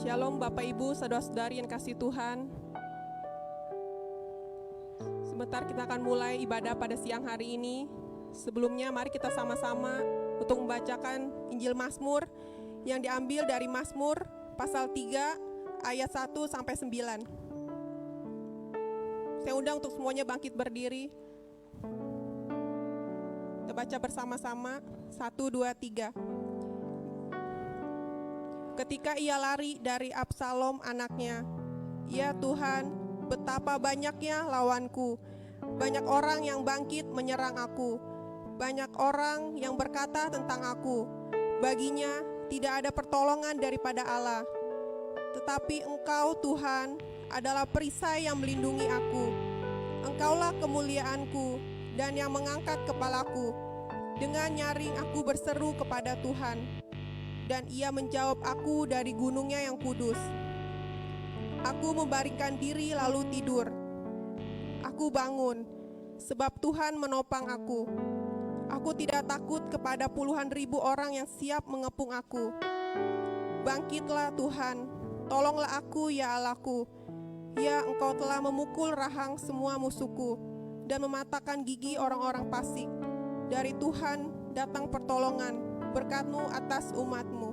Shalom Bapak Ibu, saudara-saudari yang kasih Tuhan. Sebentar kita akan mulai ibadah pada siang hari ini. Sebelumnya mari kita sama-sama untuk membacakan Injil Mazmur yang diambil dari Mazmur pasal 3 ayat 1 sampai 9. Saya undang untuk semuanya bangkit berdiri. Kita baca bersama-sama. 1, 2, 3. Ketika ia lari dari Absalom anaknya, "Ya Tuhan, betapa banyaknya lawanku. Banyak orang yang bangkit menyerang aku. Banyak orang yang berkata tentang aku, baginya tidak ada pertolongan daripada Allah. Tetapi Engkau Tuhan adalah perisai yang melindungi aku. Engkaulah kemuliaanku dan yang mengangkat kepalaku. Dengan nyaring aku berseru kepada Tuhan, dan ia menjawab aku dari gunungnya yang kudus. Aku membaringkan diri lalu tidur. Aku bangun, sebab Tuhan menopang aku. Aku tidak takut kepada puluhan ribu orang yang siap mengepung aku. Bangkitlah Tuhan, tolonglah aku ya Allahku. Ya, Engkau telah memukul rahang semua musuhku dan mematahkan gigi orang-orang fasik. Dari Tuhan datang pertolongan, berkat-Mu atas umat-Mu.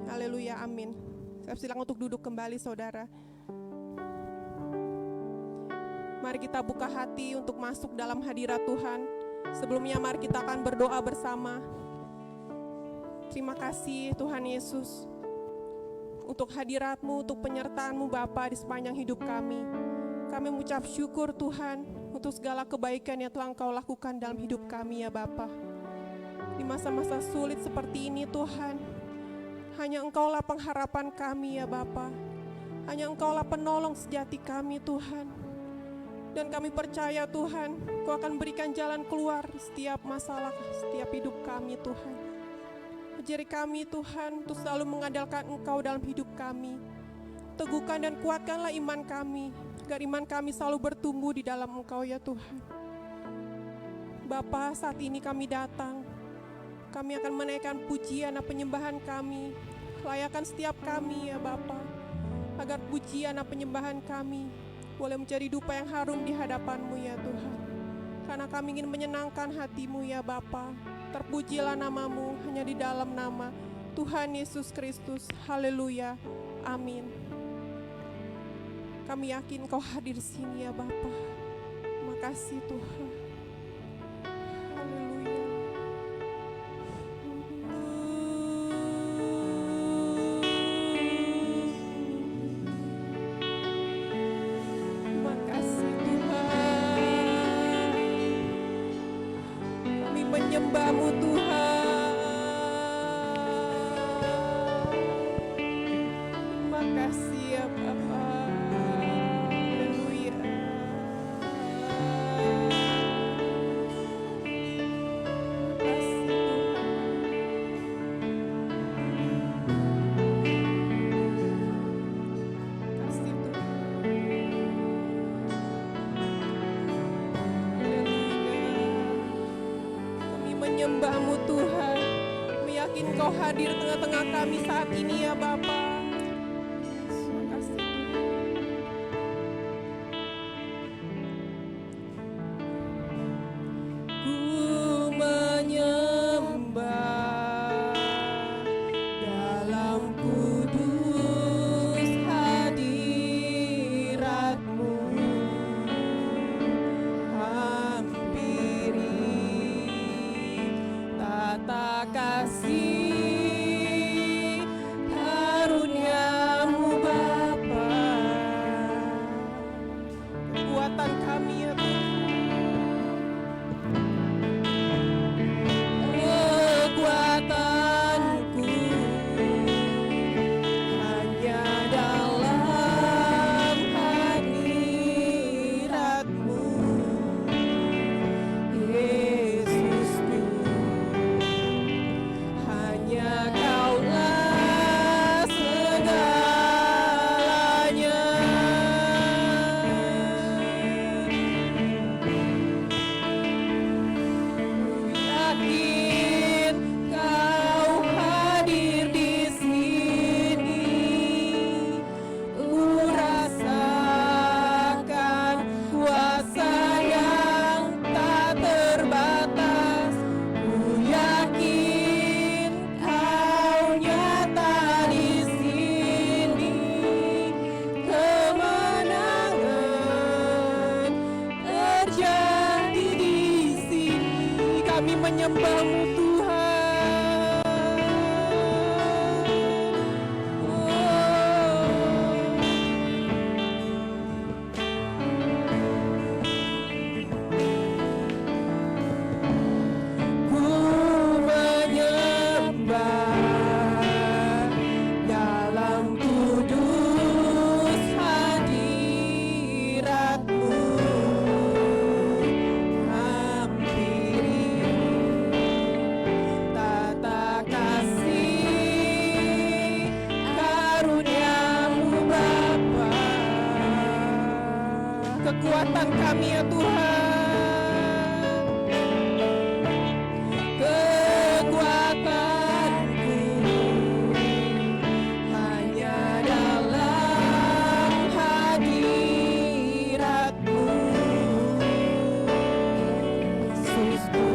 Haleluya, amin. Saya silakan untuk duduk kembali, saudara. Mari kita buka hati untuk masuk dalam hadirat Tuhan. Sebelumnya mari kita akan berdoa bersama. Terima kasih Tuhan Yesus untuk hadirat-Mu, untuk penyertaan-Mu Bapa di sepanjang hidup kami. Kami mengucap syukur Tuhan untuk segala kebaikan yang telah Engkau lakukan dalam hidup kami ya Bapa. Di masa-masa sulit seperti ini Tuhan, hanya Engkaulah pengharapan kami ya Bapa. Hanya Engkaulah penolong sejati kami Tuhan. Dan kami percaya Tuhan, Engkau akan berikan jalan keluar setiap masalah, setiap hidup kami Tuhan. Ajari kami Tuhan untuk selalu mengandalkan Engkau dalam hidup kami. Teguhkan dan kuatkanlah iman kami, agar iman kami selalu bertumbuh di dalam Engkau ya Tuhan. Bapa, saat ini kami datang. Kami akan menaikkan pujian dan penyembahan kami. Layakan setiap kami ya Bapa, agar pujian dan penyembahan kami boleh menjadi dupa yang harum di hadapan-Mu ya Tuhan. Karena kami ingin menyenangkan hati-Mu ya Bapa. Terpujilah nama-Mu hanya di dalam nama Tuhan Yesus Kristus. Haleluya, amin. Kami yakin Kau hadir di sini ya Bapa. Terima kasih Tuhan. Menyembah-Mu Tuhan. Terima kasih ya Bapa. Haleluya. Terima kasih Tuhan. Kasih Tuhan. Menyembah-Mu Tuhan, meyakin Kau hadir tengah-tengah kami saat ini ya Bapa. Terima kasih Tuhan. Ku menyembah dalam kudus hadirat-Mu. Tata kasih karunia-Mu Bapa, kekuatan kami ya Tuhan, kekuatanku hanya dalam hadirat-Mu Yesusku. kami menyembah-Mu Tuhan. Ku menyembah dalam kudus hadirat-Mu. Hampiri tata kasih karunia-Mu Bapa. Kekuatan kami ya Tuhan, kekuatanku hanya dalam hadirat-Mu. Yesusku,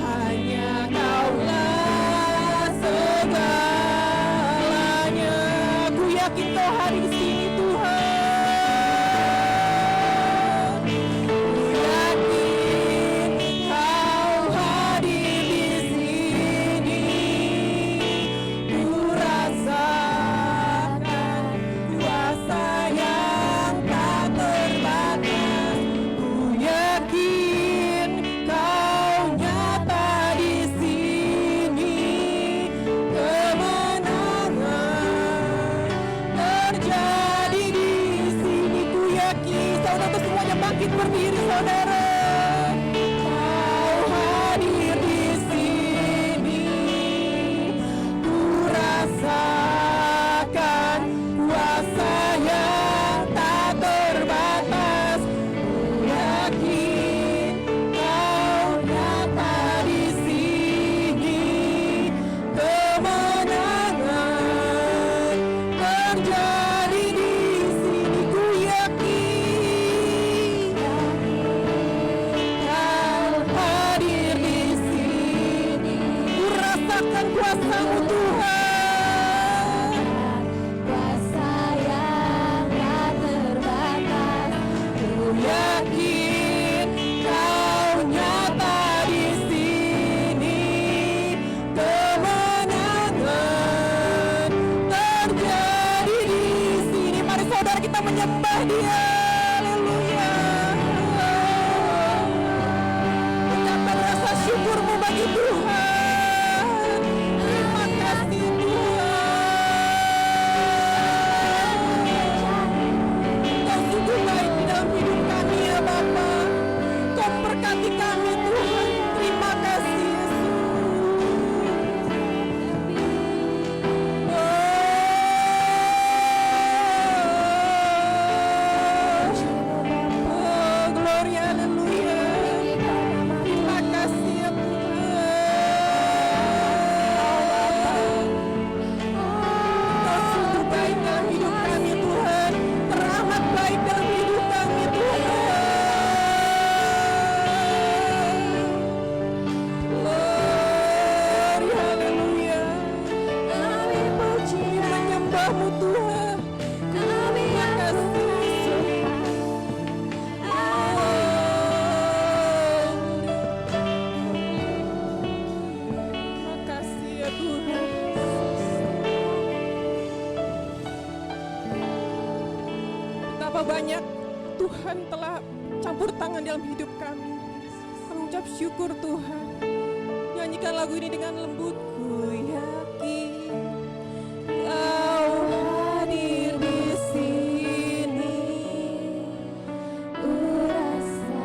hanya Kaulah segalanya. Ku yakin Kau hadir di sini Tuhan. Ku yakin Kau hadir di sini. Ku rasakan kuasa yang tak terbatas. Ku yakin Kau nyata di sini. Kemenangan terjadi di sini. Ku yakin saudara semuanya bangkit berdiri saudara. Kau hadir di sini. Ku rasakan kuasa yang tak terbatas. Ku yakin Kau nyata di sini. Kemenangan terjadi di sini. Ku yakin Kau hadir di sini. Ku rasakan kuasa-Mu Tuhan. Kuasa yang tak terbatas. Ku yakin Kau nyata di sini. Kemenangan terjadi di sini. Mari saudara kita menyembah Dia. Haleluya. Ucapkan rasa syukur-Mu bagi Tuhan. Terima kasih Tuhan. Kau sungguh baik di dalam hidup kami ya Bapa. Kau memberkati kami Tuhan. Terima kasih Yesus. Oh, glory, haleluya. Terima kasih ya Tuhan. Kau sungguh baik dalam hidup kami Tuhan. Teramat baik dalam hidup kami Tuhan. Glory, haleluya. Kami puji menyembah-Mu Tuhan. Terima kasih Yesus. Terima kasih ya Tuhan. Betapa banyak Tuhan telah campur tangan dalam hidup kami. Kami ucap syukur Tuhan. Nyanyikan lagu ini dengan lembut. Ku yakin Kau hadir di sini. Ku rasakan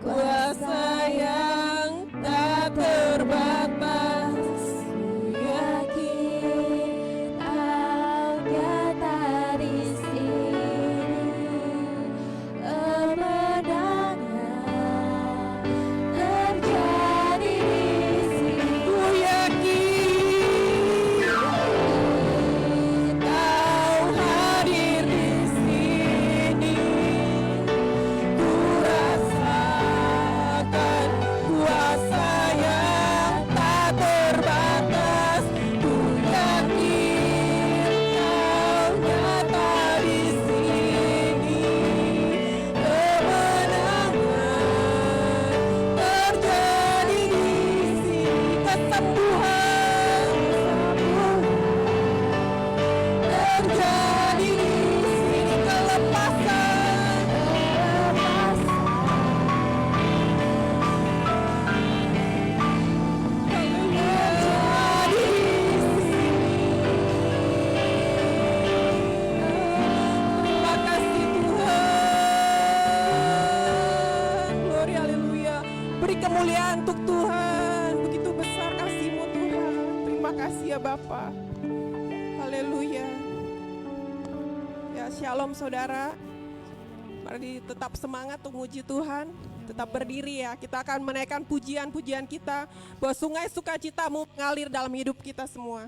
kuasa yang tak terbatas. Ku yakin Kau nyata di sini. Kemenangan terjadi di sini. Ku yakin Beri kemuliaan untuk Tuhan. Begitu besar kasih-Mu Tuhan. Terima kasih ya Bapa. Haleluya. Ya, shalom saudara. Mari tetap semangat untuk muji Tuhan. Tetap berdiri ya. Kita akan menaikkan pujian-pujian kita. Bahwa sungai sukacita-Mu mengalir dalam hidup kita semua.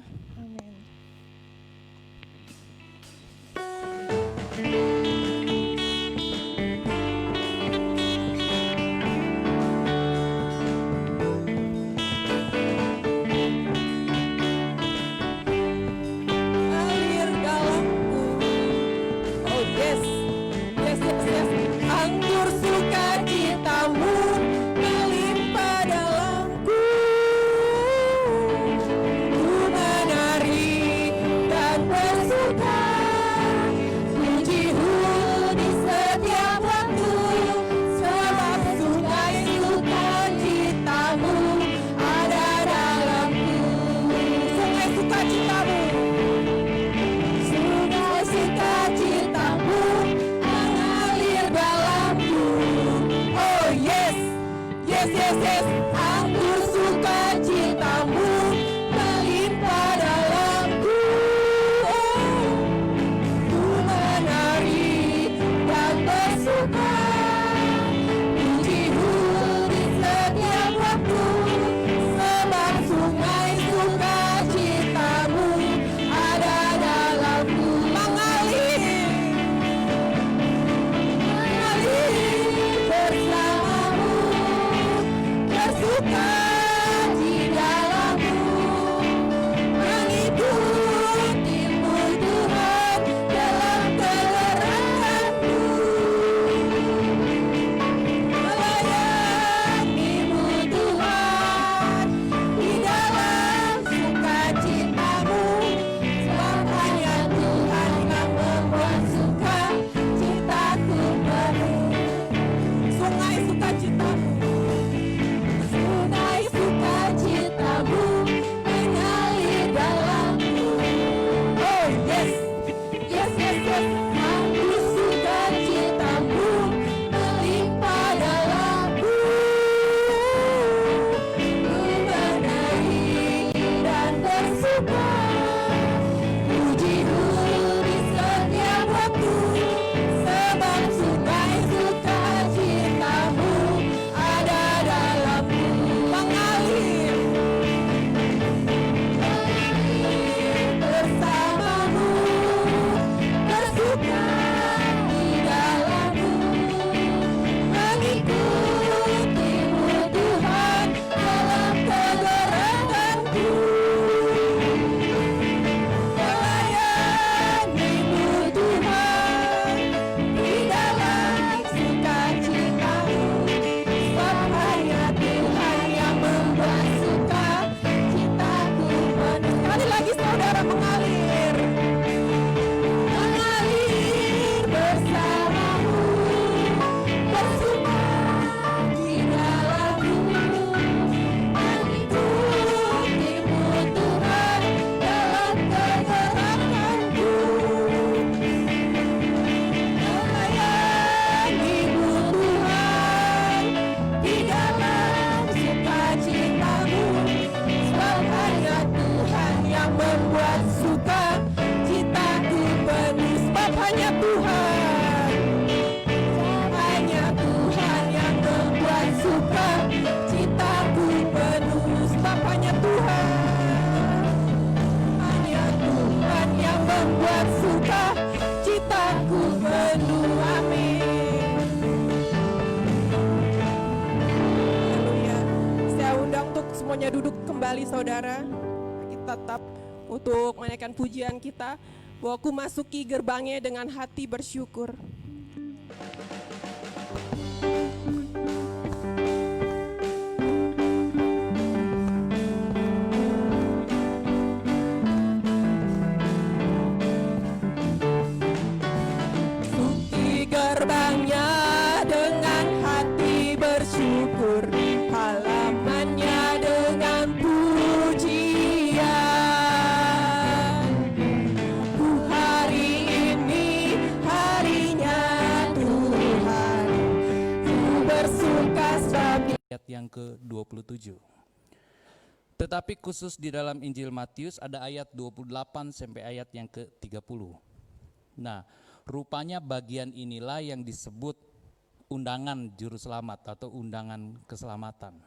Duduk kembali saudara. Kita tetap untuk menaikkan pujian kita. Bahwa ku masuki gerbangnya dengan hati bersyukur. Masuki gerbangnya dengan hati bersyukur. Halamannya dengan pujian. Ku hari ini harinya yang ke-27. Tetapi khusus di dalam Injil Matius ada ayat 28 sampai ayat yang ke-30. Nah, rupanya bagian inilah yang disebut undangan juru selamat atau undangan keselamatan.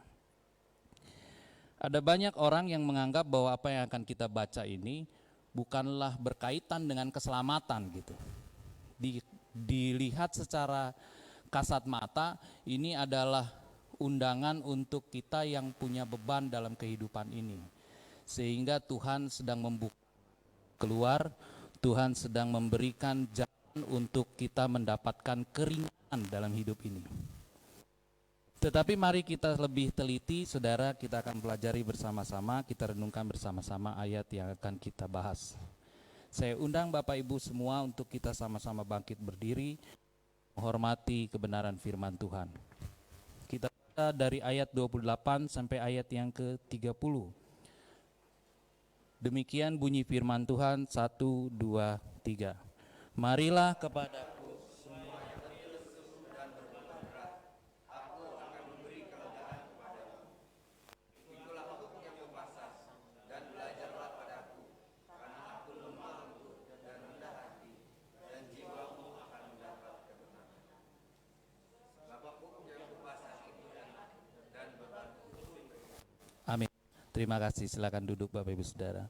Ada banyak orang yang menganggap bahwa apa yang akan kita baca ini bukanlah berkaitan dengan keselamatan gitu. Dilihat secara kasat mata, ini adalah undangan untuk kita yang punya beban dalam kehidupan ini. Sehingga Tuhan sedang membuka keluar, Tuhan sedang memberikan jalan untuk kita mendapatkan keringanan dalam hidup ini. Tetapi mari kita lebih teliti, saudara, kita akan pelajari bersama-sama, kita renungkan bersama-sama ayat yang akan kita bahas. Saya undang Bapak Ibu semua untuk kita sama-sama bangkit berdiri, menghormati kebenaran firman Tuhan. Kita baca dari ayat 28 sampai ayat yang ke-30. Demikian bunyi firman Tuhan, 1, 2, 3. Marilah kepada Amin. Terima kasih, silakan duduk Bapak Ibu Saudara.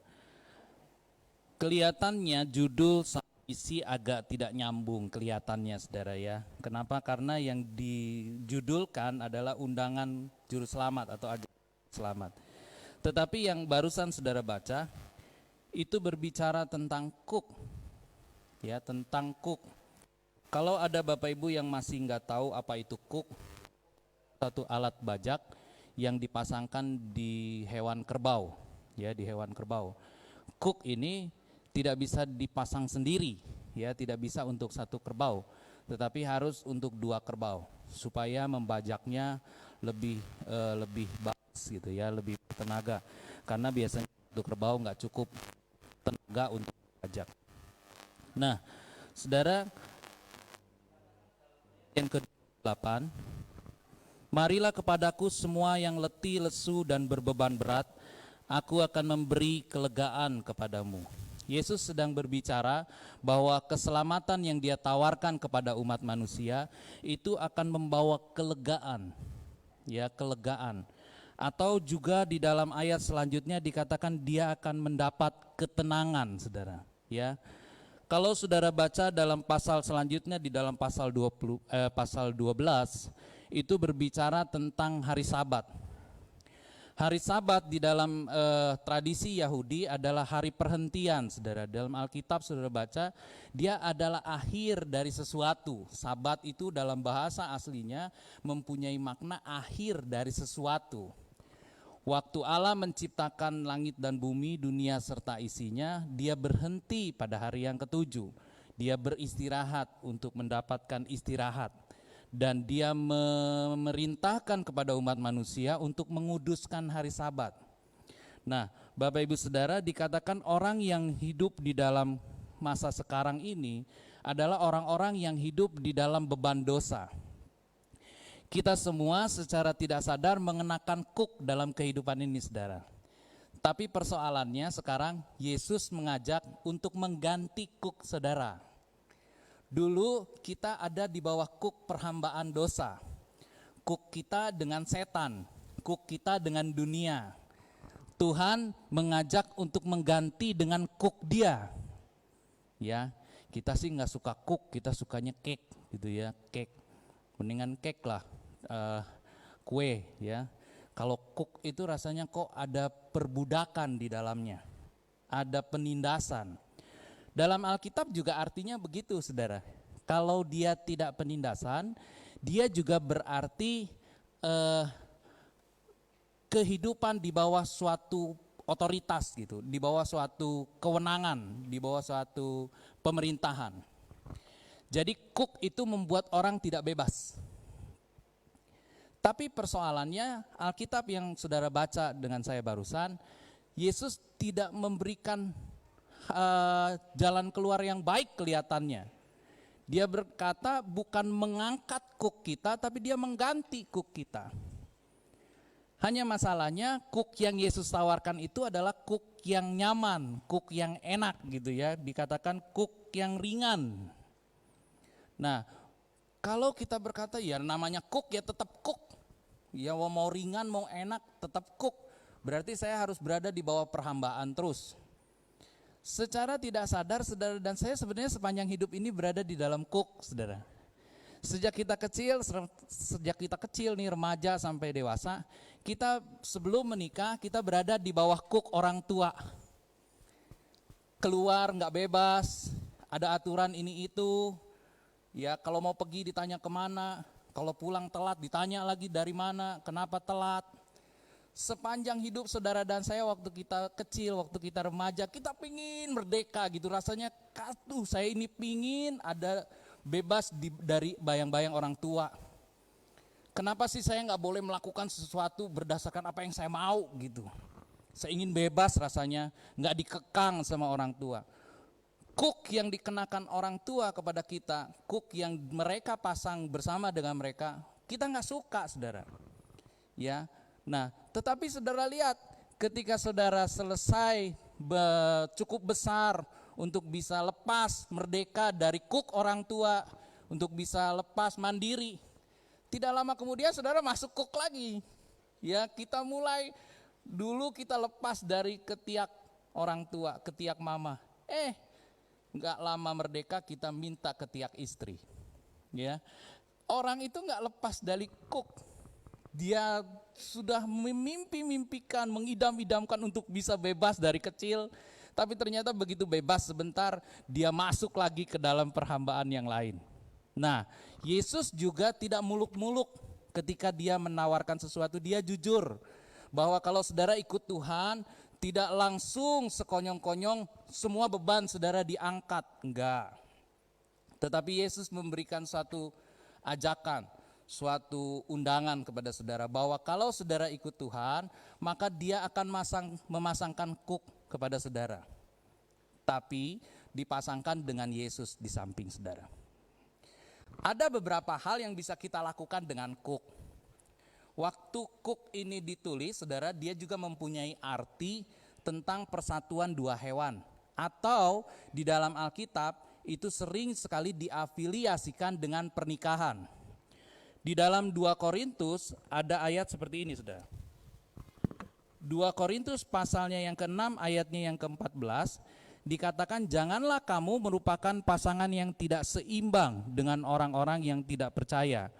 Kelihatannya judul isi agak tidak nyambung kelihatannya, saudara ya. Kenapa? Karena yang dijudulkan adalah undangan juru selamat atau agen selamat. Tetapi yang barusan saudara baca itu berbicara tentang cook, ya, tentang cook. Kalau ada Bapak Ibu yang masih nggak tahu apa itu cook, satu alat bajak yang dipasangkan di hewan kerbau, ya, di hewan kerbau. Cook ini tidak bisa dipasang sendiri, ya, tidak bisa untuk satu kerbau, tetapi harus untuk 2 kerbau supaya membajaknya lebih bagus gitu ya, lebih tenaga. Karena biasanya untuk kerbau nggak cukup tenaga untuk bajak. Nah, saudara, yang ke-8, marilah kepadaku semua yang letih, lesu dan berbeban berat, aku akan memberi kelegaan kepadamu. Yesus sedang berbicara bahwa keselamatan yang Dia tawarkan kepada umat manusia itu akan membawa kelegaan, ya, kelegaan. Atau juga di dalam ayat selanjutnya dikatakan Dia akan mendapat ketenangan, saudara, ya. Kalau saudara baca dalam pasal selanjutnya di dalam pasal 12 itu berbicara tentang hari Sabat. Hari Sabat di dalam tradisi Yahudi adalah hari perhentian, saudara. Dalam Alkitab saudara baca, dia adalah akhir dari sesuatu. Sabat itu dalam bahasa aslinya mempunyai makna akhir dari sesuatu. Waktu Allah menciptakan langit dan bumi, dunia serta isinya, Dia berhenti pada hari yang ke-7. Dia beristirahat untuk mendapatkan istirahat. Dan Dia memerintahkan kepada umat manusia untuk menguduskan hari Sabat. Nah, Bapak Ibu Saudara, dikatakan orang yang hidup di dalam masa sekarang ini adalah orang-orang yang hidup di dalam beban dosa. Kita semua secara tidak sadar mengenakan kuk dalam kehidupan ini, saudara. Tapi persoalannya sekarang Yesus mengajak untuk mengganti kuk saudara. Dulu kita ada di bawah kuk perhambaan dosa. Kuk kita dengan setan, kuk kita dengan dunia. Tuhan mengajak untuk mengganti dengan kuk Dia. Ya, kita sih nggak suka kuk, kita sukanya cake gitu ya, cake. Mendingan cake lah, kue ya. Kalau kuk itu rasanya kok ada perbudakan di dalamnya, ada penindasan. Dalam Alkitab juga artinya begitu, saudara. Kalau dia tidak penindasan, dia juga berarti kehidupan di bawah suatu otoritas gitu, di bawah suatu kewenangan, di bawah suatu pemerintahan. Jadi kuk itu membuat orang tidak bebas. Tapi persoalannya Alkitab yang saudara baca dengan saya barusan, Yesus tidak memberikan jalan keluar yang baik kelihatannya. Dia berkata bukan mengangkat kuk kita, tapi Dia mengganti kuk kita. Hanya masalahnya cook yang Yesus tawarkan itu adalah cook yang nyaman, cook yang enak gitu ya, dikatakan cook yang ringan. Nah, kalau kita berkata ya namanya cook ya tetap cook, ya mau ringan mau enak tetap cook, berarti saya harus berada di bawah perhambaan terus. Secara tidak sadar saudara dan saya sebenarnya sepanjang hidup ini berada di dalam cook, saudara. Sejak kita kecil nih, remaja sampai dewasa, kita sebelum menikah kita berada di bawah cook orang tua. Keluar nggak bebas, ada aturan ini itu. Ya kalau mau pergi ditanya kemana, kalau pulang telat ditanya lagi dari mana, kenapa telat. Sepanjang hidup saudara dan saya waktu kita kecil, waktu kita remaja, kita pingin merdeka gitu. Rasanya, aduh saya ini pingin ada bebas dari bayang-bayang orang tua. Kenapa sih saya nggak boleh melakukan sesuatu berdasarkan apa yang saya mau gitu. Saya ingin bebas rasanya, nggak dikekang sama orang tua. Cook yang dikenakan orang tua kepada kita, cook yang mereka pasang bersama dengan mereka, kita nggak suka saudara. Ya, nah tetapi saudara lihat ketika saudara selesai cukup besar untuk bisa lepas merdeka dari cook orang tua, untuk bisa lepas mandiri. Tidak lama kemudian saudara masuk cook lagi. Ya, kita mulai dulu kita lepas dari ketiak orang tua, ketiak mama. Enggak lama merdeka kita minta ketiak istri. Ya. Orang itu enggak lepas dari cook. Dia sudah memimpi-mimpikan, mengidam-idamkan untuk bisa bebas dari kecil. Tapi ternyata begitu bebas sebentar, dia masuk lagi ke dalam perhambaan yang lain. Nah, Yesus juga tidak muluk-muluk ketika dia menawarkan sesuatu, dia jujur. Bahwa kalau saudara ikut Tuhan, tidak langsung sekonyong-konyong semua beban saudara diangkat. Enggak. Tetapi Yesus memberikan suatu ajakan, suatu undangan kepada saudara. Bahwa kalau saudara ikut Tuhan, maka dia akan memasangkan cook kepada saudara, tapi dipasangkan dengan Yesus di samping saudara. Ada beberapa hal yang bisa kita lakukan dengan cook. Waktu cook ini ditulis, saudara, dia juga mempunyai arti tentang persatuan dua hewan. Atau di dalam Alkitab itu sering sekali diafiliasikan dengan pernikahan. Di dalam 2 Korintus ada ayat seperti ini, saudara. 2 Korintus pasalnya yang ke-6 ayatnya yang ke-14 dikatakan janganlah kamu merupakan pasangan yang tidak seimbang dengan orang-orang yang tidak percaya.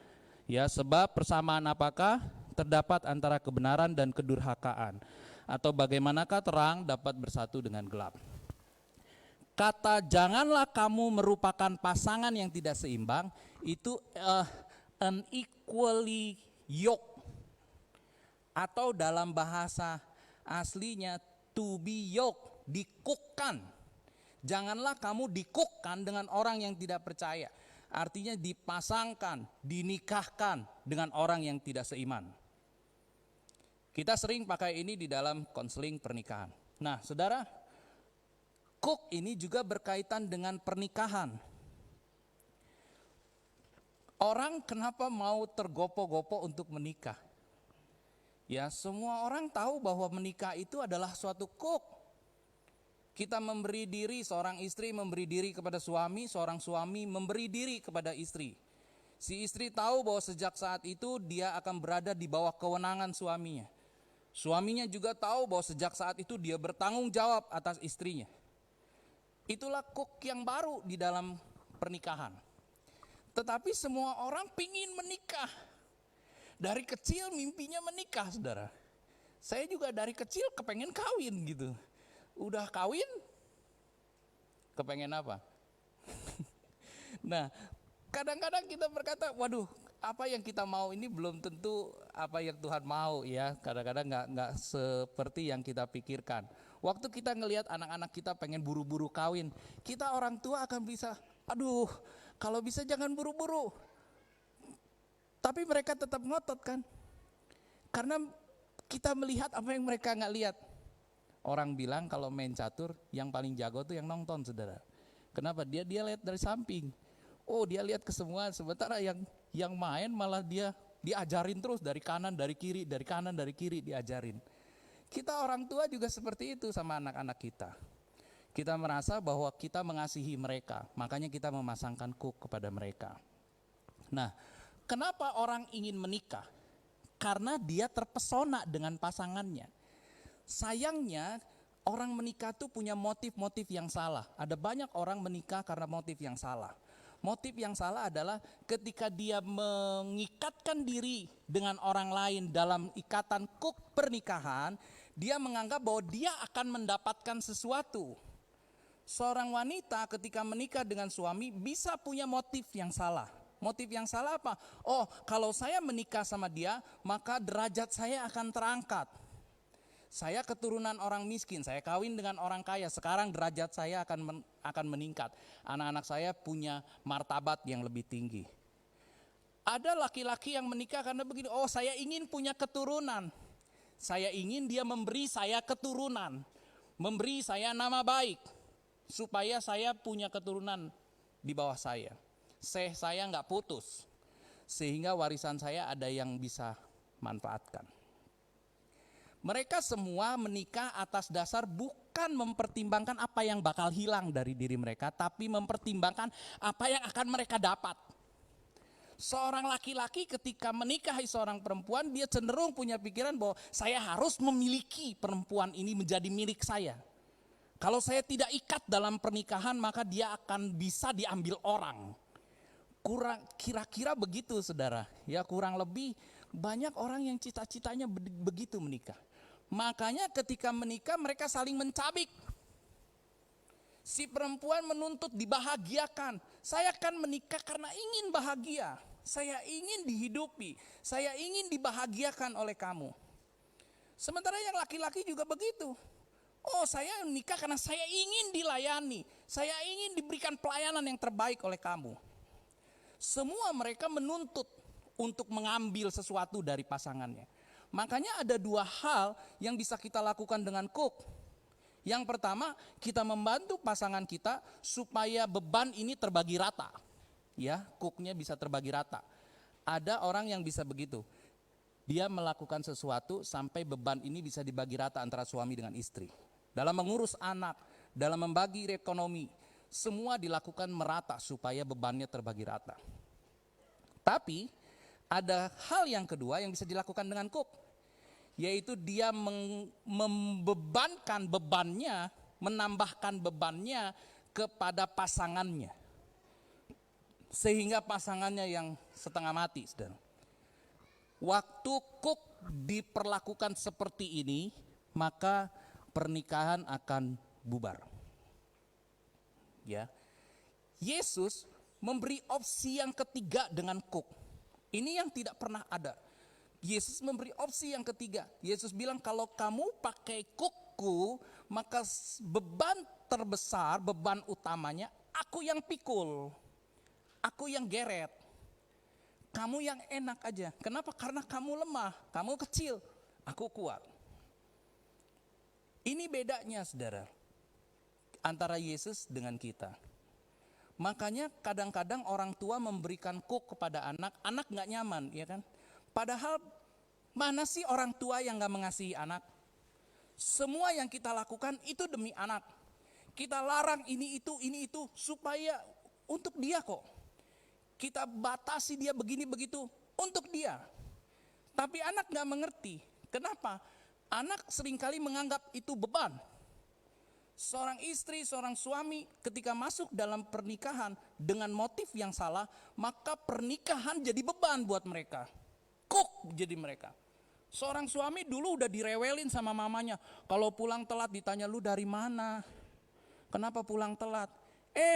Ya, sebab persamaan apakah terdapat antara kebenaran dan kedurhakaan? Atau bagaimanakah terang dapat bersatu dengan gelap? Kata janganlah kamu merupakan pasangan yang tidak seimbang itu unequally yoked. Atau dalam bahasa aslinya to be yoked, dikukkan. Janganlah kamu dikukkan dengan orang yang tidak percaya. Artinya dipasangkan, dinikahkan dengan orang yang tidak seiman. Kita sering pakai ini di dalam konseling pernikahan. Nah, saudara, cook ini juga berkaitan dengan pernikahan. Orang kenapa mau tergopo-gopo untuk menikah? Ya, semua orang tahu bahwa menikah itu adalah suatu cook. Kita memberi diri, seorang istri memberi diri kepada suami, seorang suami memberi diri kepada istri. Si istri tahu bahwa sejak saat itu dia akan berada di bawah kewenangan suaminya. Suaminya juga tahu bahwa sejak saat itu dia bertanggung jawab atas istrinya. Itulah cook yang baru di dalam pernikahan. Tetapi semua orang pingin menikah. Dari kecil mimpinya menikah, saudara. Saya juga dari kecil kepengen kawin gitu. Udah kawin, kepengen apa? Nah, kadang-kadang kita berkata, waduh, apa yang kita mau ini belum tentu apa yang Tuhan mau ya. Kadang-kadang nggak seperti yang kita pikirkan. Waktu kita ngelihat anak-anak kita pengen buru-buru kawin, kita orang tua akan bisa, aduh, kalau bisa jangan buru-buru. Tapi mereka tetap ngotot kan. Karena kita melihat apa yang mereka nggak lihat. Orang bilang kalau main catur yang paling jago tuh yang nonton, saudara. Kenapa? Dia lihat dari samping. Oh, dia lihat ke semua, sementara yang main malah dia diajarin terus dari kanan, dari kiri, dari kanan, dari kiri diajarin. Kita orang tua juga seperti itu sama anak-anak kita. Kita merasa bahwa kita mengasihi mereka, makanya kita memasangkan cook kepada mereka. Nah, kenapa orang ingin menikah? Karena dia terpesona dengan pasangannya. Sayangnya orang menikah tuh punya motif-motif yang salah. Ada banyak orang menikah karena motif yang salah. Motif yang salah adalah ketika dia mengikatkan diri dengan orang lain dalam ikatan kuk pernikahan, dia menganggap bahwa dia akan mendapatkan sesuatu. Seorang wanita ketika menikah dengan suami bisa punya motif yang salah. Motif yang salah apa? Oh, kalau saya menikah sama dia, maka derajat saya akan terangkat. Saya keturunan orang miskin, saya kawin dengan orang kaya, sekarang derajat saya akan meningkat. Anak-anak saya punya martabat yang lebih tinggi. Ada laki-laki yang menikah karena begini, oh saya ingin punya keturunan. Saya ingin dia memberi saya keturunan, memberi saya nama baik, supaya saya punya keturunan di bawah saya. Saya nggak putus, sehingga warisan saya ada yang bisa manfaatkan. Mereka semua menikah atas dasar bukan mempertimbangkan apa yang bakal hilang dari diri mereka, tapi mempertimbangkan apa yang akan mereka dapat. Seorang laki-laki ketika menikahi seorang perempuan, dia cenderung punya pikiran bahwa saya harus memiliki perempuan ini menjadi milik saya. Kalau saya tidak ikat dalam pernikahan, maka dia akan bisa diambil orang. Kira-kira begitu saudara, ya kurang lebih banyak orang yang cita-citanya begitu menikah. Makanya ketika menikah mereka saling mencabik. Si perempuan menuntut dibahagiakan. Saya akan menikah karena ingin bahagia. Saya ingin dihidupi. Saya ingin dibahagiakan oleh kamu. Sementara yang laki-laki juga begitu. Oh, saya menikah karena saya ingin dilayani. Saya ingin diberikan pelayanan yang terbaik oleh kamu. Semua mereka menuntut untuk mengambil sesuatu dari pasangannya. Makanya ada dua hal yang bisa kita lakukan dengan cook. Yang pertama, kita membantu pasangan kita supaya beban ini terbagi rata. Ya, cooknya bisa terbagi rata. Ada orang yang bisa begitu. Dia melakukan sesuatu sampai beban ini bisa dibagi rata antara suami dengan istri. Dalam mengurus anak, dalam membagi ekonomi, semua dilakukan merata supaya bebannya terbagi rata. Tapi ada hal yang kedua yang bisa dilakukan dengan cook, yaitu dia membebankan bebannya, menambahkan bebannya kepada pasangannya, sehingga pasangannya yang setengah mati. Saudara. Waktu cook diperlakukan seperti ini, maka pernikahan akan bubar. Ya, Yesus memberi opsi yang ketiga dengan cook. Ini yang tidak pernah ada. Yesus memberi opsi yang ketiga. Yesus bilang kalau kamu pakai cookku, maka beban terbesar, beban utamanya aku yang pikul. Aku yang geret. Kamu yang enak aja. Kenapa? Karena kamu lemah, kamu kecil, aku kuat. Ini bedanya saudara, antara Yesus dengan kita. Makanya kadang-kadang orang tua memberikan cook kepada anak gak nyaman, ya kan? Padahal mana sih orang tua yang gak mengasihi anak? Semua yang kita lakukan itu demi anak. Kita larang ini itu supaya untuk dia kok. Kita batasi dia begini begitu untuk dia. Tapi anak gak mengerti. Kenapa? Anak seringkali menganggap itu beban. Seorang istri, seorang suami ketika masuk dalam pernikahan dengan motif yang salah, maka pernikahan jadi beban buat mereka. Cook jadi mereka. Seorang suami dulu udah direwelin sama mamanya. Kalau pulang telat ditanya, lu dari mana? Kenapa pulang telat?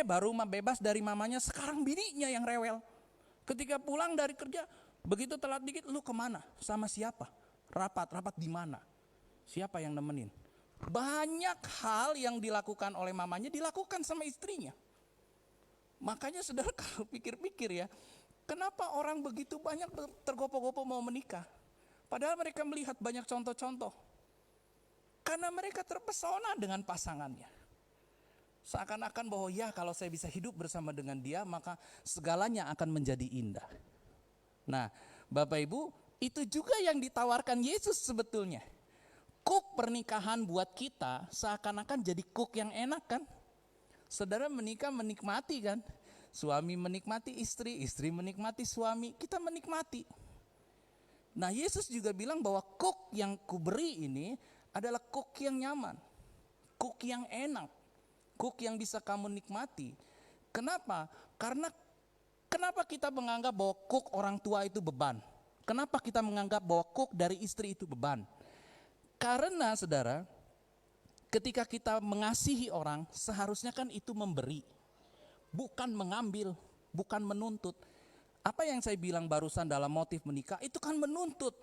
Baru bebas dari mamanya, sekarang bininya yang rewel. Ketika pulang dari kerja, begitu telat dikit, lu kemana? Sama siapa? Rapat di mana? Siapa yang nemenin? Banyak hal yang dilakukan oleh mamanya dilakukan sama istrinya. Makanya saudara kalau pikir-pikir ya, kenapa orang begitu banyak tergopoh-gopoh mau menikah? Padahal mereka melihat banyak contoh-contoh. Karena mereka terpesona dengan pasangannya. Seakan-akan bahwa ya kalau saya bisa hidup bersama dengan dia, maka segalanya akan menjadi indah. Nah, Bapak Ibu, itu juga yang ditawarkan Yesus sebetulnya. Kuk pernikahan buat kita seakan-akan jadi kuk yang enak kan. Saudara menikah menikmati kan. Suami menikmati istri, istri menikmati suami, kita menikmati. Nah Yesus juga bilang bahwa kuk yang kuberi ini adalah kuk yang nyaman. Kuk yang enak. Kuk yang bisa kamu nikmati. Kenapa? Karena kenapa kita menganggap bahwa kuk orang tua itu beban? Kenapa kita menganggap bahwa kuk dari istri itu beban? Karena saudara, ketika kita mengasihi orang, seharusnya kan itu memberi. Bukan mengambil, bukan menuntut. Apa yang saya bilang barusan dalam motif menikah, itu kan menuntut.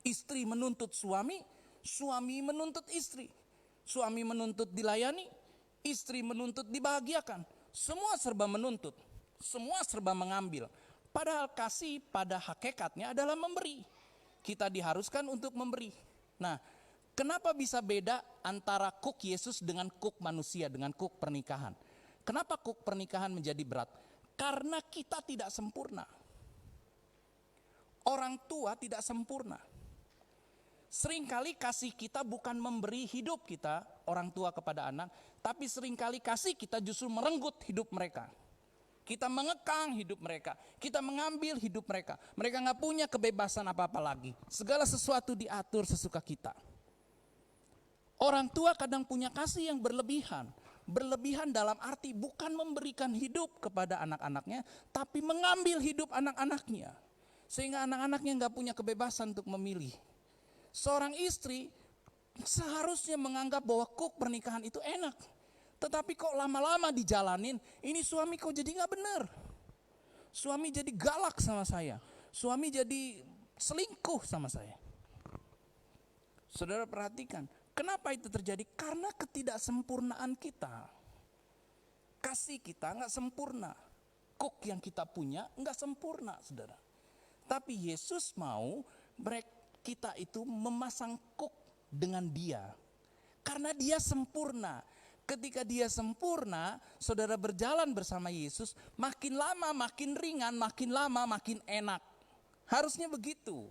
Istri menuntut suami, suami menuntut istri. Suami menuntut dilayani, istri menuntut dibahagiakan. Semua serba menuntut, semua serba mengambil. Padahal kasih pada hakikatnya adalah memberi. Kita diharuskan untuk memberi. Nah, kenapa bisa beda antara kuk Yesus dengan kuk manusia, dengan kuk pernikahan? Kenapa kuk pernikahan menjadi berat? Karena kita tidak sempurna. Orang tua tidak sempurna. Seringkali kasih kita bukan memberi hidup kita, orang tua kepada anak, tapi seringkali kasih kita justru merenggut hidup mereka. Kita mengekang hidup mereka, kita mengambil hidup mereka. Mereka gak punya kebebasan apa-apa lagi. Segala sesuatu diatur sesuka kita. Orang tua kadang punya kasih yang berlebihan. Berlebihan dalam arti bukan memberikan hidup kepada anak-anaknya, tapi mengambil hidup anak-anaknya. Sehingga anak-anaknya gak punya kebebasan untuk memilih. Seorang istri seharusnya menganggap bahwa kuk pernikahan itu enak. Tetapi kok lama-lama dijalanin, ini suami kok jadi gak benar. Suami jadi galak sama saya. Suami jadi selingkuh sama saya. Saudara perhatikan, kenapa itu terjadi? Karena ketidaksempurnaan kita. Kasih kita gak sempurna. Kuk yang kita punya gak sempurna, saudara. Tapi Yesus mau kita itu memasang kuk dengan dia. Karena dia sempurna. Ketika dia sempurna, saudara berjalan bersama Yesus, makin lama makin ringan, makin lama makin enak. Harusnya begitu.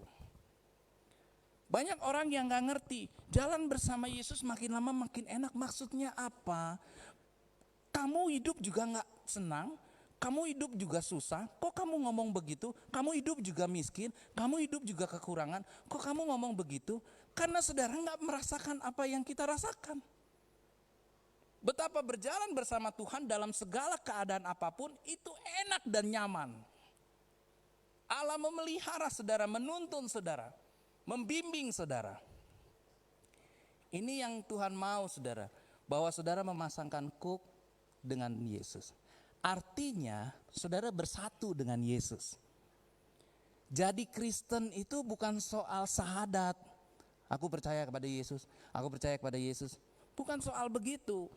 Banyak orang yang gak ngerti, jalan bersama Yesus makin lama makin enak, maksudnya apa? Kamu hidup juga gak senang, kamu hidup juga susah, kok kamu ngomong begitu? Kamu hidup juga miskin, kamu hidup juga kekurangan, kok kamu ngomong begitu? Karena saudara gak merasakan apa yang kita rasakan. Betapa berjalan bersama Tuhan dalam segala keadaan apapun itu enak dan nyaman. Allah memelihara saudara, menuntun saudara, membimbing saudara. Ini yang Tuhan mau saudara, bahwa saudara memasangkan kuk dengan Yesus. Artinya saudara bersatu dengan Yesus. Jadi Kristen itu bukan soal syahadat. Aku percaya kepada Yesus, aku percaya kepada Yesus. Bukan soal begitu.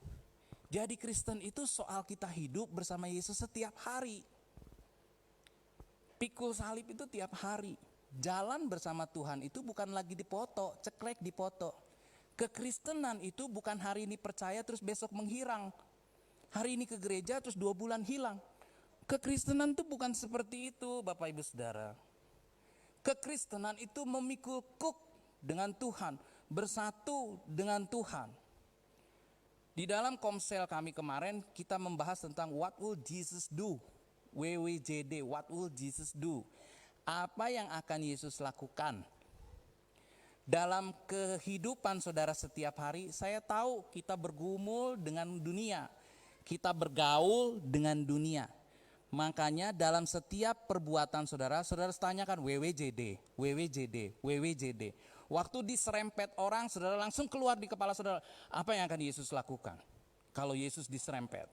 Jadi Kristen itu soal kita hidup bersama Yesus setiap hari. Pikul salib itu tiap hari. Jalan bersama Tuhan itu bukan lagi dipoto, ceklek dipoto. Kekristenan itu bukan hari ini percaya terus besok menghilang. Hari ini ke gereja terus 2 bulan hilang. Kekristenan itu bukan seperti itu Bapak Ibu Saudara. Kekristenan itu memikul kuk dengan Tuhan, bersatu dengan Tuhan. Di dalam komsel kami kemarin kita membahas tentang what will Jesus do? WWJD, what will Jesus do? Apa yang akan Yesus lakukan? Dalam kehidupan saudara setiap hari, saya tahu kita bergumul dengan dunia. Kita bergaul dengan dunia. Makanya dalam setiap perbuatan saudara, saudara tanyakan WWJD, WWJD, WWJD. Waktu diserempet orang, saudara langsung keluar di kepala saudara, apa yang akan Yesus lakukan kalau Yesus diserempet?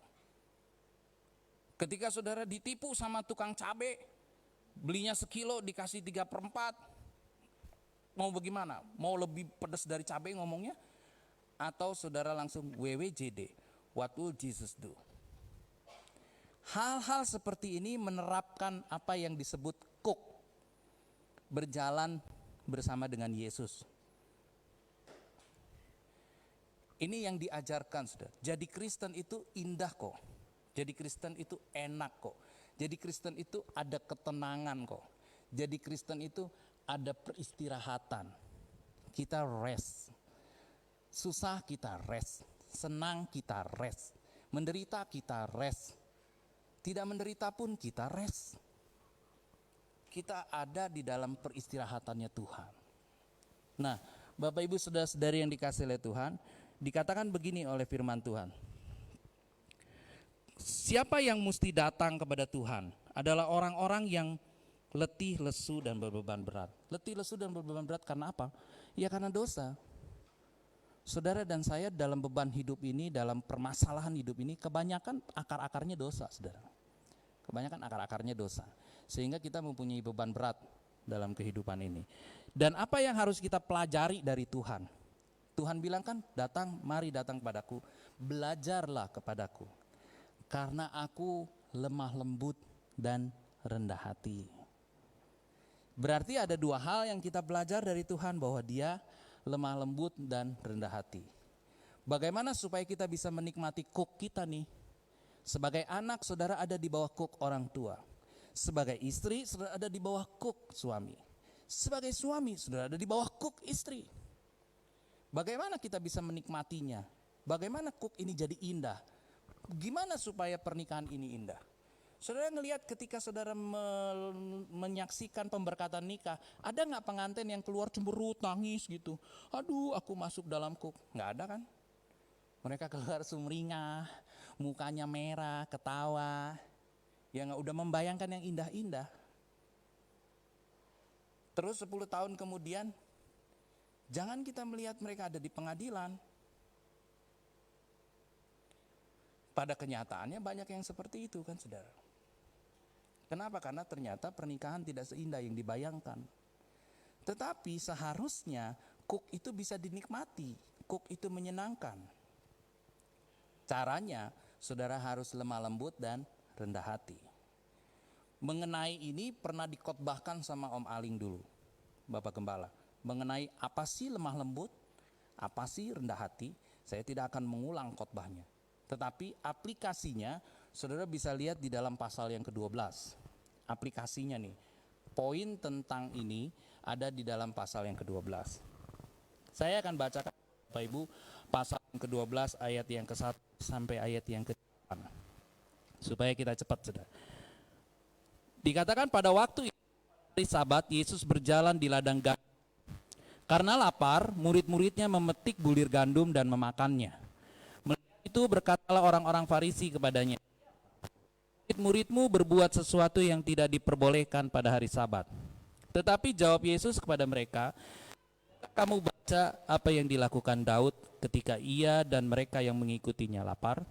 Ketika saudara ditipu sama tukang cabai, belinya sekilo dikasih 3/4, mau bagaimana? Mau lebih pedas dari cabai ngomongnya? Atau saudara langsung WWJD, what will Jesus do? Hal-hal seperti ini menerapkan apa yang disebut kuk, berjalan bersama dengan Yesus. Ini yang diajarkan saudara. Jadi Kristen itu indah kok. Jadi Kristen itu enak kok. Jadi Kristen itu ada ketenangan kok. Jadi Kristen itu ada peristirahatan. Kita rest. Susah kita rest. Senang kita rest. Menderita kita rest. Tidak menderita pun kita rest. Kita ada di dalam peristirahatannya Tuhan. Nah, Bapak Ibu Saudara-saudari yang dikasihi oleh Tuhan, dikatakan begini oleh firman Tuhan. Siapa yang mesti datang kepada Tuhan adalah orang-orang yang letih, lesu, dan berbeban berat. Letih, lesu, dan berbeban berat karena apa? Ya karena dosa. Saudara dan saya dalam beban hidup ini, dalam permasalahan hidup ini, kebanyakan akar-akarnya dosa, saudara. Kebanyakan akar-akarnya dosa. Sehingga kita mempunyai beban berat dalam kehidupan ini. Dan apa yang harus kita pelajari dari Tuhan? Tuhan bilang kan, mari datang kepadaku, belajarlah kepadaku. Karena aku lemah lembut dan rendah hati. Berarti ada dua hal yang kita belajar dari Tuhan, bahwa Dia lemah lembut dan rendah hati. Bagaimana supaya kita bisa menikmati kuk kita nih? Sebagai anak, saudara ada di bawah kuk orang tua. Sebagai istri, saudara ada di bawah kuk suami. Sebagai suami, saudara ada di bawah kuk istri. Bagaimana kita bisa menikmatinya? Bagaimana kuk ini jadi indah? Gimana supaya pernikahan ini indah? Saudara ngelihat ketika saudara menyaksikan pemberkatan nikah, ada nggak pengantin yang keluar cemberut, nangis gitu? Aduh, aku masuk dalam kuk. Nggak ada kan? Mereka keluar sumringah, mukanya merah, ketawa. Ya nggak, udah membayangkan yang indah-indah. Terus 10 tahun kemudian, jangan kita melihat mereka ada di pengadilan. Pada kenyataannya banyak yang seperti itu kan, saudara. Kenapa? Karena ternyata pernikahan tidak seindah yang dibayangkan. Tetapi seharusnya kuk itu bisa dinikmati, kuk itu menyenangkan. Caranya, saudara harus lemah lembut dan rendah hati. Mengenai ini pernah dikotbahkan sama Om Aling dulu, Bapak Gembala. Mengenai apa sih lemah lembut, apa sih rendah hati, saya tidak akan mengulang khotbahnya. Tetapi aplikasinya, saudara bisa lihat di dalam pasal yang ke-12. Aplikasinya nih, poin tentang ini ada di dalam pasal yang ke-12. Saya akan bacakan Bapak Ibu pasal yang ke-12 ayat yang ke-1 sampai ayat yang ke-8. Supaya kita cepat, saudara. Dikatakan pada waktu hari Sabat, Yesus berjalan di ladang gandum. Karena lapar, murid-muridnya memetik bulir gandum dan memakannya. Itu berkatalah orang-orang Farisi kepadanya, murid-muridmu berbuat sesuatu yang tidak diperbolehkan pada hari Sabat. Tetapi jawab Yesus kepada mereka, kamu baca apa yang dilakukan Daud ketika ia dan mereka yang mengikutinya lapar?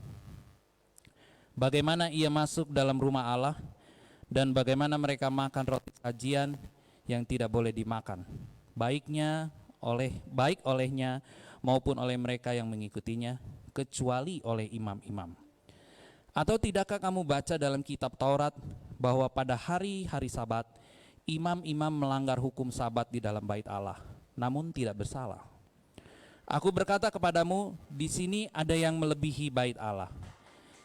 Bagaimana ia masuk dalam rumah Allah dan bagaimana mereka makan roti sajian yang tidak boleh dimakan, baik olehnya maupun oleh mereka yang mengikutinya, kecuali oleh imam-imam. Atau tidakkah kamu baca dalam kitab Taurat bahwa pada hari-hari Sabat imam-imam melanggar hukum Sabat di dalam bait Allah, namun tidak bersalah? Aku berkata kepadamu, di sini ada yang melebihi bait Allah.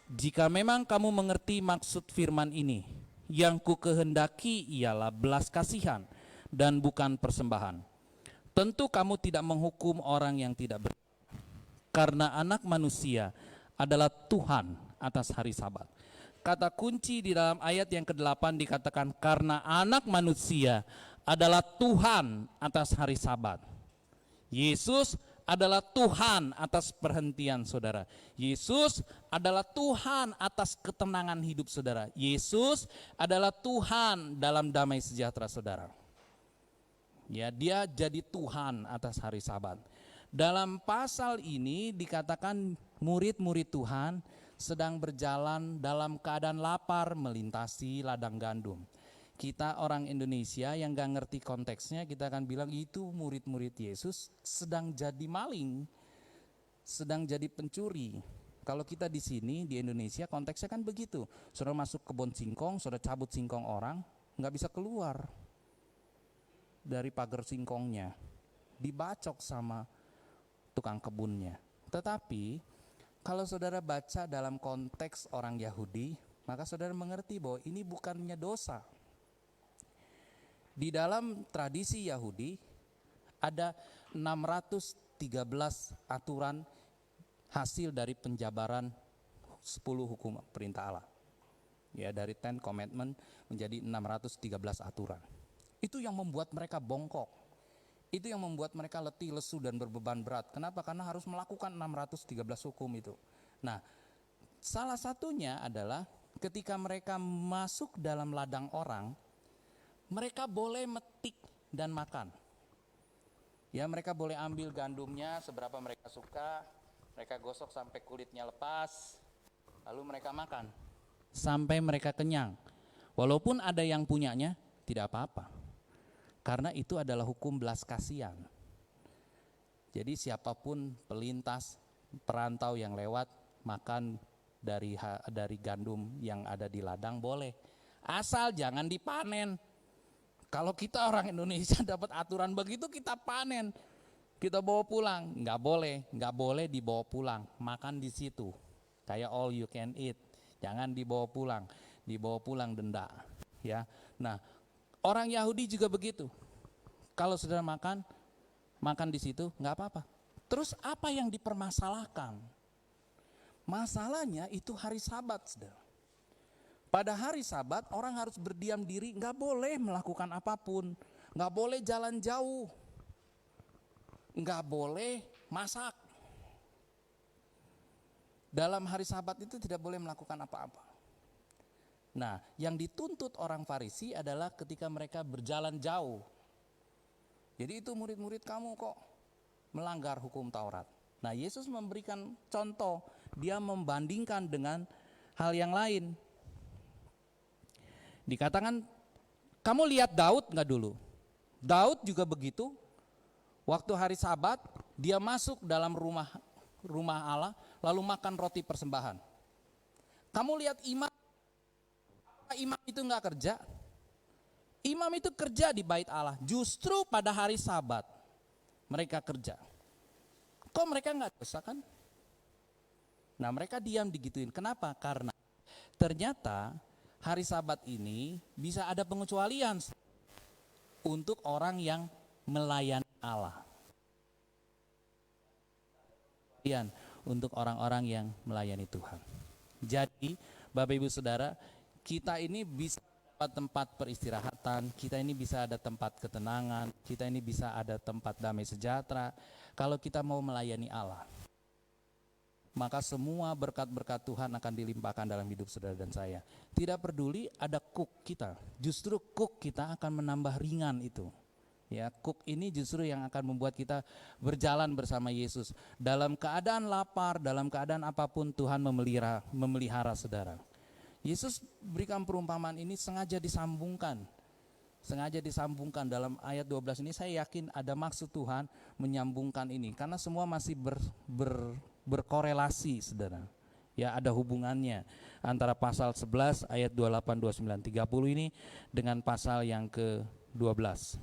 Jika memang kamu mengerti maksud firman ini, yang ku kehendaki ialah belas kasihan dan bukan persembahan, tentu kamu tidak menghukum orang yang tidak bersalah. Karena anak manusia adalah Tuhan atas hari Sabat. Kata kunci di dalam ayat yang ke-8 dikatakan karena anak manusia adalah Tuhan atas hari Sabat. Yesus adalah Tuhan atas perhentian saudara. Yesus adalah Tuhan atas ketenangan hidup saudara. Yesus adalah Tuhan dalam damai sejahtera saudara. Ya, dia jadi Tuhan atas hari Sabat. Dalam pasal ini dikatakan murid-murid Tuhan sedang berjalan dalam keadaan lapar melintasi ladang gandum. Kita orang Indonesia yang gak ngerti konteksnya, kita akan bilang itu murid-murid Yesus sedang jadi maling, sedang jadi pencuri. Kalau kita di sini di Indonesia konteksnya kan begitu. Saudara masuk kebun singkong, saudara cabut singkong orang, gak bisa keluar dari pagar singkongnya, dibacok sama tukang kebunnya. Tetapi kalau saudara baca dalam konteks orang Yahudi, maka saudara mengerti bahwa ini bukannya dosa. Di dalam tradisi Yahudi ada 613 aturan hasil dari penjabaran 10 hukum perintah Allah. Ya, dari 10 commandment menjadi 613 aturan. Itu yang membuat mereka bongkok. Itu yang membuat mereka letih, lesu, dan berbeban berat. Kenapa? Karena harus melakukan 613 hukum itu. Nah, salah satunya adalah ketika mereka masuk dalam ladang orang, mereka boleh metik dan makan. Ya, mereka boleh ambil gandumnya seberapa mereka suka, mereka gosok sampai kulitnya lepas, lalu mereka makan sampai mereka kenyang. Walaupun ada yang punyanya, tidak apa-apa. Karena itu adalah hukum belas kasihan. Jadi siapapun pelintas, perantau yang lewat makan dari gandum yang ada di ladang boleh. Asal jangan dipanen. Kalau kita orang Indonesia dapat aturan begitu, kita panen, kita bawa pulang, nggak boleh dibawa pulang, makan di situ, kayak all you can eat, jangan dibawa pulang denda, ya. Nah, orang Yahudi juga begitu, kalau sudah makan di situ nggak apa-apa. Terus apa yang dipermasalahkan? Masalahnya itu hari Sabat, saudara. Pada hari Sabat orang harus berdiam diri, nggak boleh melakukan apapun, nggak boleh jalan jauh, nggak boleh masak. Dalam hari Sabat itu tidak boleh melakukan apa-apa. Nah, yang dituntut orang Farisi adalah ketika mereka berjalan jauh. Jadi itu murid-murid kamu kok melanggar hukum Taurat. Nah, Yesus memberikan contoh, dia membandingkan dengan hal yang lain. Dikatakan, kamu lihat Daud nggak dulu? Daud juga begitu. Waktu hari Sabat, dia masuk dalam rumah Allah, lalu makan roti persembahan. Kamu lihat imam itu nggak kerja? Imam itu kerja di bait Allah. Justru pada hari Sabat mereka kerja. Kok mereka nggak dosa kan? Nah, mereka diam digituin. Kenapa? Karena ternyata hari Sabat ini bisa ada pengecualian untuk orang yang melayani Allah. Untuk orang-orang yang melayani Tuhan. Jadi, Bapak Ibu Saudara, kita ini bisa dapat tempat peristirahatan, kita ini bisa ada tempat ketenangan, kita ini bisa ada tempat damai sejahtera kalau kita mau melayani Allah. Maka semua berkat-berkat Tuhan akan dilimpahkan dalam hidup saudara dan saya. Tidak peduli ada cook kita, justru cook kita akan menambah ringan itu. Ya, cook ini justru yang akan membuat kita berjalan bersama Yesus. Dalam keadaan lapar, dalam keadaan apapun Tuhan memelihara saudara. Yesus berikan perumpamaan ini sengaja disambungkan dalam ayat 12 ini. Saya yakin ada maksud Tuhan menyambungkan ini karena semua masih berkorelasi saudara. Ya, ada hubungannya antara pasal 11 ayat 28, 29, 30 ini dengan pasal yang ke-12.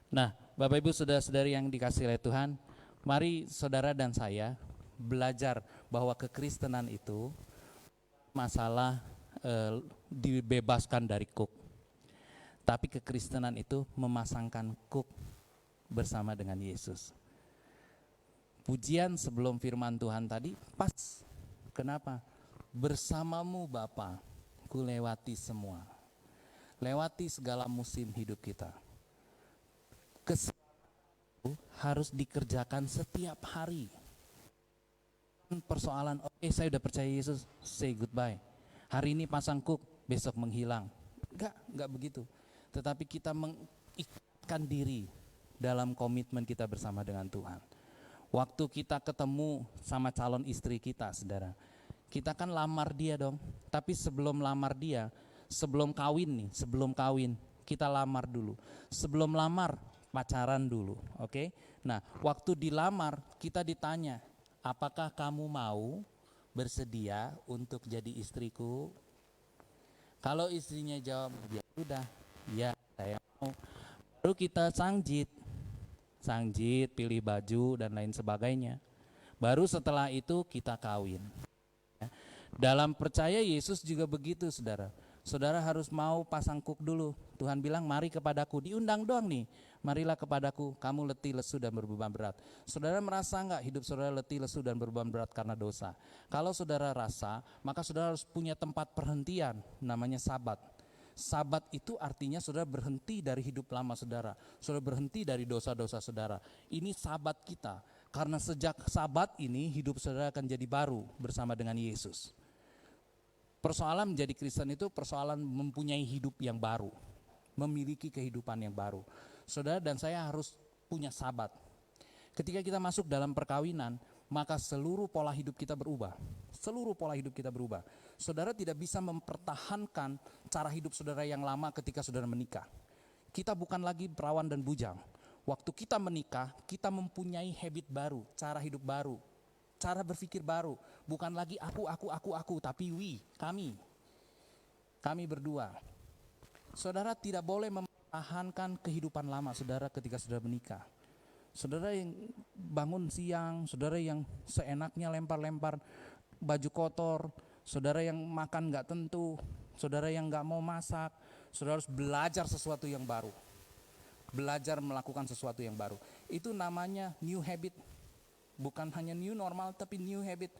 Nah, Bapak Ibu saudara-saudari yang dikasihi oleh Tuhan, mari saudara dan saya belajar bahwa kekristenan itu masalah dibebaskan dari cook. Tapi kekristenan itu memasangkan cook bersama dengan Yesus. Pujian sebelum firman Tuhan tadi pas. Kenapa? Bersamamu Bapa, ku lewati semua. Lewati segala musim hidup kita. Kesempatan harus dikerjakan setiap hari. Persoalan, oke, saya udah percaya Yesus, say goodbye. Hari ini pasang cook, besok menghilang. Enggak begitu. Tetapi kita mengikatkan diri dalam komitmen kita bersama dengan Tuhan. Waktu kita ketemu sama calon istri kita, saudara, kita kan lamar dia dong. Tapi sebelum lamar dia, sebelum kawin, kita lamar dulu. Sebelum lamar, pacaran dulu, oke? Nah, waktu dilamar, kita ditanya, apakah kamu mau bersedia untuk jadi istriku? Kalau istrinya jawab, ya udah, ya saya mau. Baru kita sangjit, pilih baju dan lain sebagainya. Baru setelah itu kita kawin. Dalam percaya Yesus juga begitu, saudara. Saudara harus mau pasang kuk dulu. Tuhan bilang mari kepadaku, diundang doang nih. Marilah kepadaku, kamu letih, lesu dan berbeban berat. Saudara merasa enggak hidup saudara letih, lesu dan berbeban berat karena dosa? Kalau saudara rasa, maka saudara harus punya tempat perhentian, namanya sabat. Sabat itu artinya saudara berhenti dari hidup lama saudara. Saudara berhenti dari dosa-dosa saudara. Ini sabat kita. Karena sejak sabat ini hidup saudara akan jadi baru bersama dengan Yesus. Persoalan menjadi Kristen itu persoalan mempunyai hidup yang baru, memiliki kehidupan yang baru. Saudara dan saya harus punya sabat. Ketika kita masuk dalam perkawinan, maka seluruh pola hidup kita berubah. Seluruh pola hidup kita berubah. Saudara tidak bisa mempertahankan cara hidup saudara yang lama ketika saudara menikah. Kita bukan lagi perawan dan bujang. Waktu kita menikah, kita mempunyai habit baru, cara hidup baru. Cara berpikir baru, bukan lagi aku, tapi kami berdua. Saudara tidak boleh mempertahankan kehidupan lama saudara ketika saudara menikah. Saudara yang bangun siang, saudara yang seenaknya lempar-lempar baju kotor, saudara yang makan gak tentu, saudara yang gak mau masak, saudara harus belajar sesuatu yang baru. Belajar melakukan sesuatu yang baru. Itu namanya new habit. Bukan hanya new normal tapi new habit.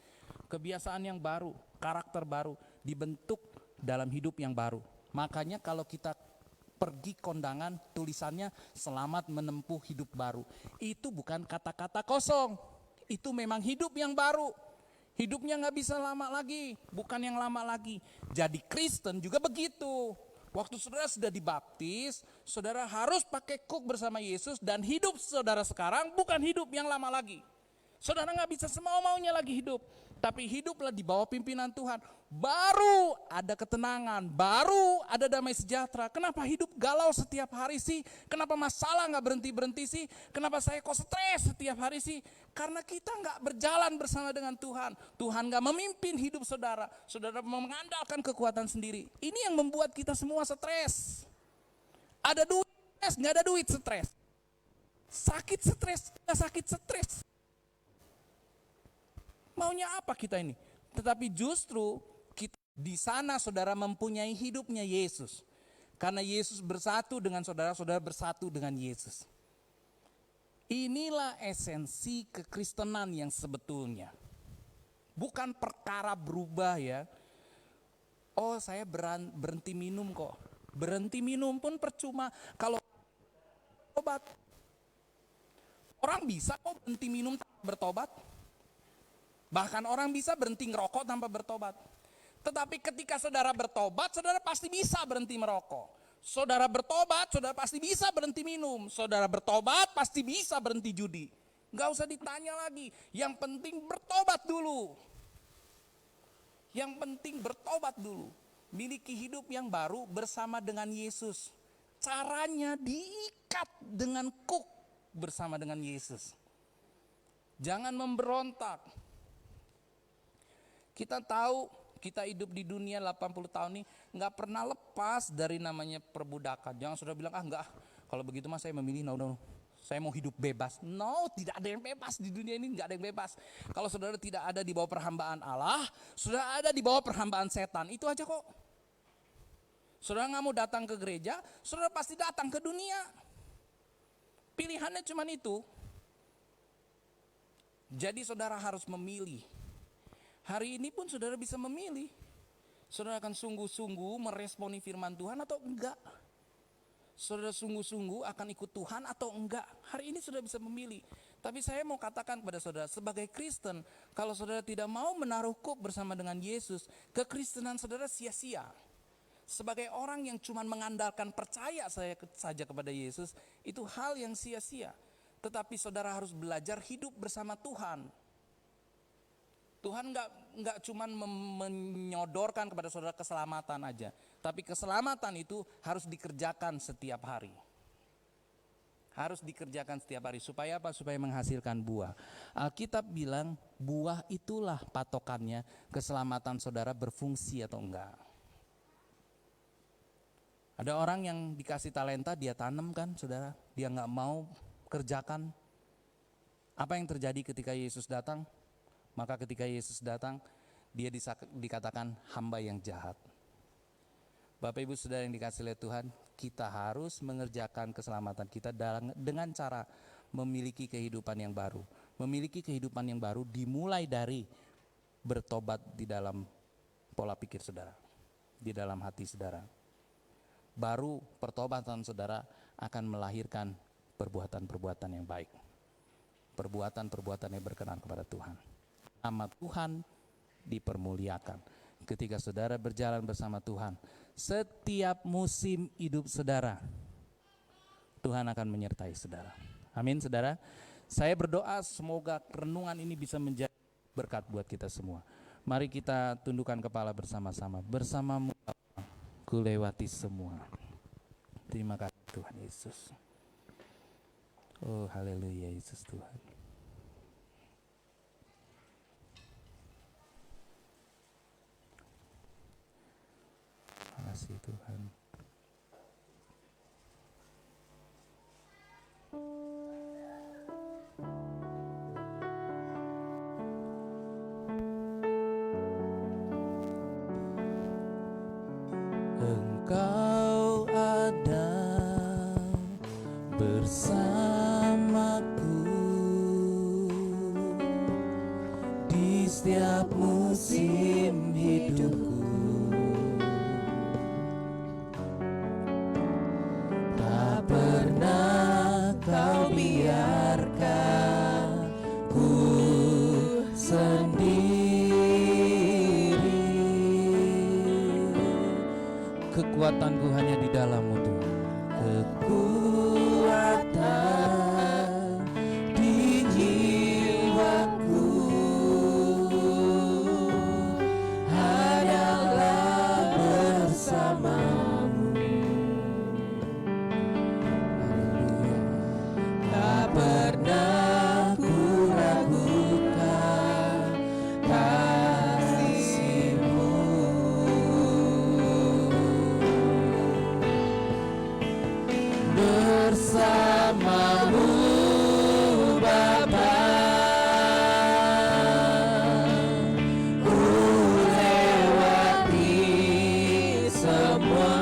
Kebiasaan yang baru, karakter baru dibentuk dalam hidup yang baru. Makanya kalau kita pergi kondangan tulisannya selamat menempuh hidup baru. Itu bukan kata-kata kosong. Itu memang hidup yang baru. Hidupnya gak bisa lama lagi, bukan yang lama lagi. Jadi Kristen juga begitu. Waktu saudara sudah dibaptis, saudara harus pakai kuk bersama Yesus dan hidup saudara sekarang bukan hidup yang lama lagi. Saudara gak bisa semau-maunya lagi hidup. Tapi hiduplah di bawah pimpinan Tuhan. Baru ada ketenangan, baru ada damai sejahtera. Kenapa hidup galau setiap hari sih? Kenapa masalah gak berhenti-berhenti sih? Kenapa saya kok stres setiap hari sih? Karena kita gak berjalan bersama dengan Tuhan. Tuhan gak memimpin hidup saudara. Saudara mengandalkan kekuatan sendiri. Ini yang membuat kita semua stres. Ada duit stres, gak ada duit stres. Sakit stres, gak sakit stres. Maunya apa kita ini? Tetapi justru kita di sana saudara mempunyai hidupnya Yesus. Karena Yesus bersatu dengan saudara, saudara bersatu dengan Yesus. Inilah esensi kekristenan yang sebetulnya. Bukan perkara berubah ya. Oh saya berhenti minum kok. Berhenti minum pun percuma kalau obat. Orang bisa kok berhenti minum tanpa bertobat. Bahkan orang bisa berhenti ngerokok tanpa bertobat. Tetapi ketika saudara bertobat, saudara pasti bisa berhenti merokok. Saudara bertobat, saudara pasti bisa berhenti minum. Saudara bertobat, pasti bisa berhenti judi. Gak usah ditanya lagi. Yang penting bertobat dulu. Yang penting bertobat dulu. Miliki hidup yang baru bersama dengan Yesus. Caranya diikat dengan kuk bersama dengan Yesus. Jangan memberontak. Kita tahu kita hidup di dunia 80 tahun ini gak pernah lepas dari namanya perbudakan. Jangan sudah bilang enggak, kalau begitu mas saya memilih no. Saya mau hidup bebas. No, tidak ada yang bebas di dunia ini, gak ada yang bebas. Kalau saudara tidak ada di bawah perhambaan Allah, sudah ada di bawah perhambaan setan. Itu aja kok. Saudara gak mau datang ke gereja, saudara pasti datang ke dunia. Pilihannya cuma itu. Jadi saudara harus memilih. Hari ini pun saudara bisa memilih. Saudara akan sungguh-sungguh meresponi firman Tuhan atau enggak. Saudara sungguh-sungguh akan ikut Tuhan atau enggak. Hari ini saudara bisa memilih. Tapi saya mau katakan kepada saudara, sebagai Kristen, kalau saudara tidak mau menaruh kuk bersama dengan Yesus, kekristenan saudara sia-sia. Sebagai orang yang cuma mengandalkan percaya saja kepada Yesus, itu hal yang sia-sia. Tetapi saudara harus belajar hidup bersama Tuhan. Tuhan nggak cuma menyodorkan kepada saudara keselamatan aja, tapi keselamatan itu harus dikerjakan setiap hari. Harus dikerjakan setiap hari. Supaya apa? Supaya menghasilkan buah. Alkitab bilang buah itulah patokannya keselamatan saudara berfungsi atau enggak. Ada orang yang dikasih talenta dia tanam kan saudara, dia nggak mau kerjakan. Apa yang terjadi ketika Yesus datang? Maka ketika Yesus datang, dia dikatakan hamba yang jahat. Bapak Ibu Saudara yang dikasihi oleh Tuhan, kita harus mengerjakan keselamatan kita dengan cara memiliki kehidupan yang baru. Memiliki kehidupan yang baru dimulai dari bertobat di dalam pola pikir saudara, di dalam hati saudara. Baru pertobatan saudara akan melahirkan perbuatan-perbuatan yang baik, perbuatan-perbuatan yang berkenan kepada Tuhan. Nama Tuhan dipermuliakan. Ketika saudara berjalan bersama Tuhan, setiap musim hidup saudara, Tuhan akan menyertai saudara. Amin saudara. Saya berdoa semoga renungan ini bisa menjadi berkat buat kita semua. Mari kita tundukkan kepala bersama-sama. Bersamamu Bapa, ku lewati semua. Terima kasih Tuhan Yesus. Oh haleluya Yesus Tuhan. Terima kasih Tuhan. Engkau ada bersamaku di setiap musim hidupku. Tak pernah kau biarkan ku sendiri. Kekuatanku hanya di dalam-Mu Tuhan. Kekuatan di jiwaku hanyalah bersama-Mu. Haleluya. Tak pernah ku ragukan kasih-Mu. Bersama-Mu Bapa, ku lewati semua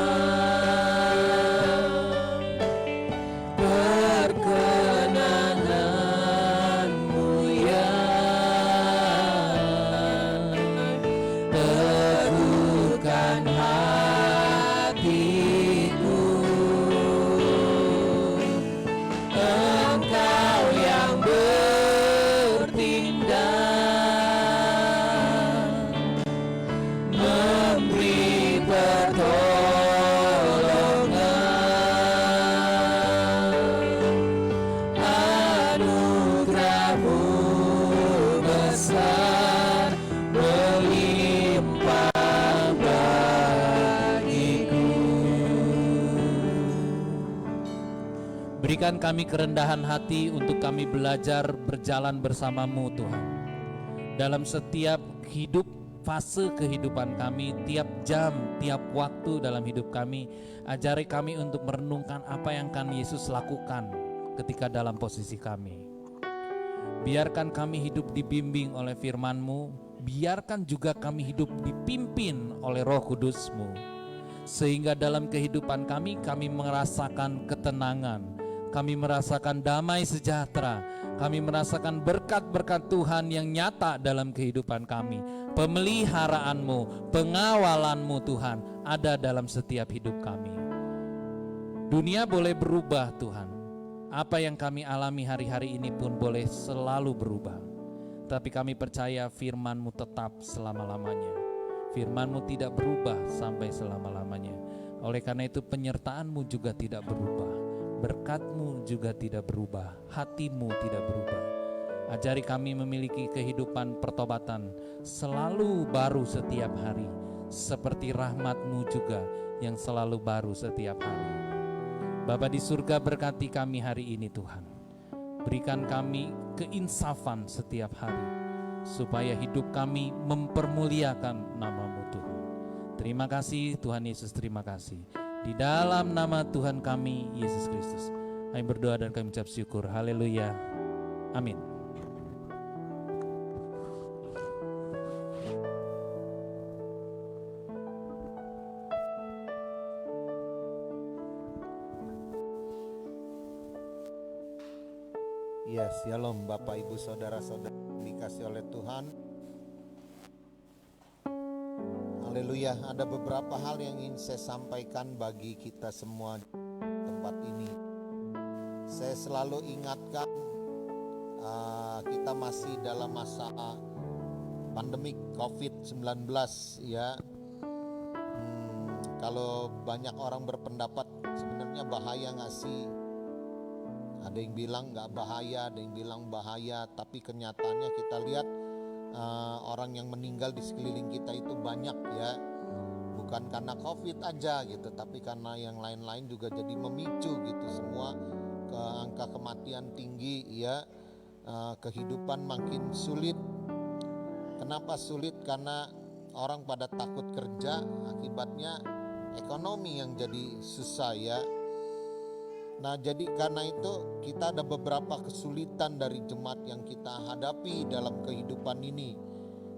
perkenanan-Mu yang teguhkan hatiku. Engkau yang bertindak, memberi pertolongan, anugerah-Mu besar melimpah bagiku. Berikan kami kerendahan hati untuk kami belajar berjalan bersama-Mu Tuhan. Dalam setiap hidup, fase kehidupan kami, tiap jam, tiap waktu dalam hidup kami, ajari kami untuk merenungkan apa yang akan Yesus lakukan ketika dalam posisi kami. Biarkan kami hidup dibimbing oleh firman-Mu, biarkan juga kami hidup dipimpin oleh Roh Kudus-Mu, sehingga dalam kehidupan kami merasakan ketenangan, kami merasakan damai sejahtera, kami merasakan berkat-berkat Tuhan yang nyata dalam kehidupan kami. Pemeliharaanmu, pengawalanmu Tuhan ada dalam setiap hidup kami. Dunia boleh berubah Tuhan, apa yang kami alami hari-hari ini pun boleh selalu berubah, tapi kami percaya firman-Mu tetap selama-lamanya. Firman-Mu tidak berubah sampai selama-lamanya. Oleh karena itu penyertaan-Mu juga tidak berubah, berkat-Mu juga tidak berubah, hati-Mu tidak berubah. Ajari kami memiliki kehidupan pertobatan selalu baru setiap hari, seperti rahmat-Mu juga yang selalu baru setiap hari. Bapa di surga, berkati kami hari ini Tuhan. Berikan kami keinsafan setiap hari, supaya hidup kami mempermuliakan nama-Mu Tuhan. Terima kasih Tuhan Yesus, terima kasih. Di dalam nama Tuhan kami, Yesus Kristus, kami berdoa dan kami ucap syukur. Haleluya. Amin. Ya, shalom Bapak Ibu Saudara-saudara dikasih oleh Tuhan. Haleluya, ada beberapa hal yang ingin saya sampaikan bagi kita semua di tempat ini. Saya selalu ingatkan kita masih dalam masa pandemik COVID-19 ya. Kalau banyak orang berpendapat sebenarnya bahaya gak sih? Ada yang bilang gak bahaya, ada yang bilang bahaya. Tapi kenyataannya kita lihat orang yang meninggal di sekeliling kita itu banyak ya. Bukan karena COVID aja gitu, tapi karena yang lain-lain juga jadi memicu gitu. Semua angka kematian tinggi ya. Kehidupan makin sulit. Kenapa sulit? Karena orang pada takut kerja, akibatnya ekonomi yang jadi susah ya. Nah, jadi karena itu kita ada beberapa kesulitan dari jemaat yang kita hadapi dalam kehidupan ini.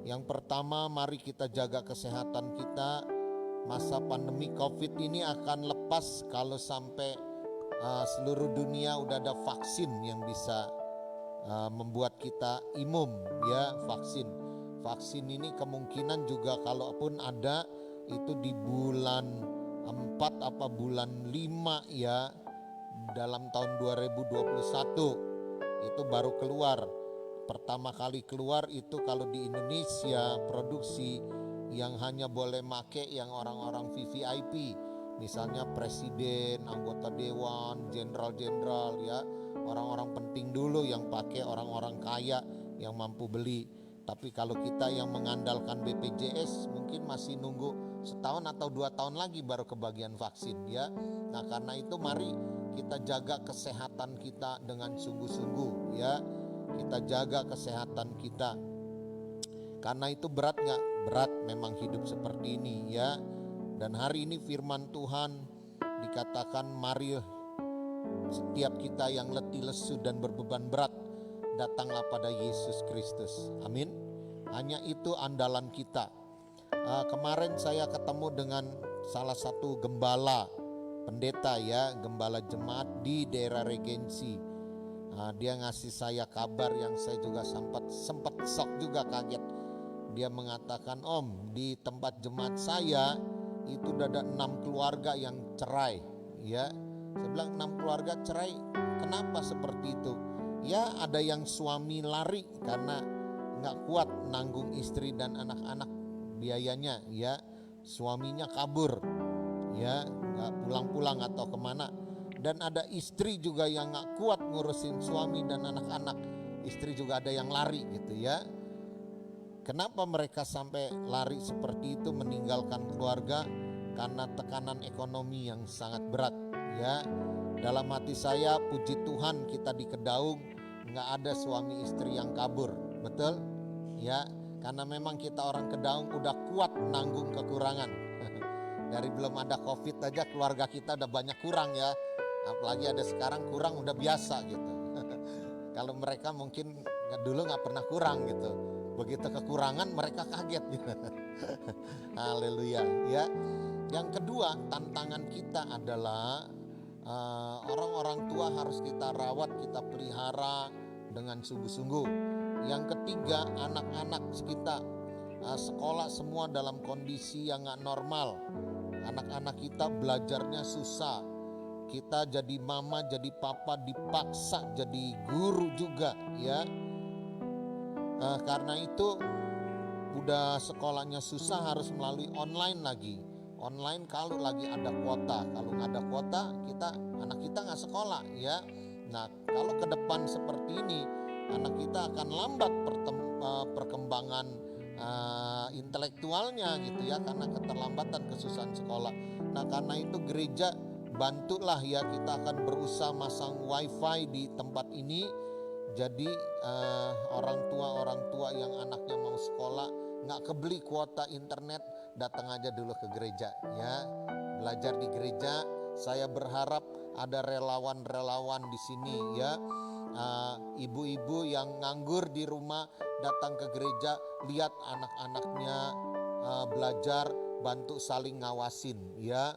Yang pertama, mari kita jaga kesehatan kita. Masa pandemi COVID ini akan lepas kalau sampai seluruh dunia udah ada vaksin yang bisa membuat kita imun ya, vaksin. Vaksin ini kemungkinan juga kalaupun ada itu di bulan 4 apa bulan 5 ya. Dalam tahun 2021 itu baru keluar. Pertama kali keluar itu kalau di Indonesia produksi yang hanya boleh make yang orang-orang VVIP. Misalnya presiden, anggota dewan, jenderal-jenderal ya. Orang-orang penting dulu yang pakai, orang-orang kaya yang mampu beli. Tapi kalau kita yang mengandalkan BPJS mungkin masih nunggu setahun atau 2 tahun lagi baru kebagian vaksin ya. Nah, karena itu mari kita jaga kesehatan kita dengan sungguh-sungguh ya. Kita jaga kesehatan kita. Karena itu berat gak? Berat memang hidup seperti ini ya. Dan hari ini firman Tuhan dikatakan mari setiap kita yang letih lesu dan berbeban berat, datanglah pada Yesus Kristus. Amin. Hanya itu andalan kita. Kemarin saya ketemu dengan salah satu gembala pendeta ya, gembala jemaat di daerah Regensi. Dia ngasih saya kabar yang saya juga sempat shock juga, kaget. Dia mengatakan, "Om, di tempat jemaat saya itu ada 6 keluarga yang cerai." Ya, saya bilang 6 keluarga cerai, kenapa seperti itu? Ya, ada yang suami lari karena nggak kuat nanggung istri dan anak-anak biayanya ya. Suaminya kabur ya, nggak pulang-pulang atau kemana. Dan ada istri juga yang nggak kuat ngurusin suami dan anak-anak. Istri juga ada yang lari gitu ya. Kenapa mereka sampai lari seperti itu, meninggalkan keluarga? Karena tekanan ekonomi yang sangat berat ya. Dalam hati saya, puji Tuhan kita di Kedaung nggak ada suami istri yang kabur, betul ya. Karena memang kita orang Kedaung udah kuat nanggung kekurangan. Dari belum ada COVID aja keluarga kita udah banyak kurang ya. Apalagi ada sekarang kurang udah biasa gitu. Kalau mereka mungkin dulu gak pernah kurang gitu. Begitu kekurangan mereka kaget gitu. Haleluya ya. Yang kedua, tantangan kita adalah orang-orang tua harus kita rawat, kita pelihara dengan sungguh-sungguh. Yang ketiga, anak-anak kita sekolah semua dalam kondisi yang gak normal. Anak-anak kita belajarnya susah. Kita jadi mama, jadi papa dipaksa jadi guru juga ya. Karena itu udah sekolahnya susah harus melalui online lagi. Online kalau lagi ada kuota. Kalau nggak ada kuota anak kita nggak sekolah ya. Nah, kalau ke depan seperti ini anak kita akan lambat perkembangan intelektualnya gitu ya, karena keterlambatan kesusahan sekolah. Nah, karena itu gereja bantulah ya, kita akan berusaha masang wifi di tempat ini. Jadi orang tua yang anaknya mau sekolah nggak kebeli kuota internet, datang aja dulu ke gereja ya, belajar di gereja. Saya berharap ada relawan-relawan di sini ya. Ibu-ibu yang nganggur di rumah datang ke gereja, lihat anak-anaknya belajar, bantu saling ngawasin ya.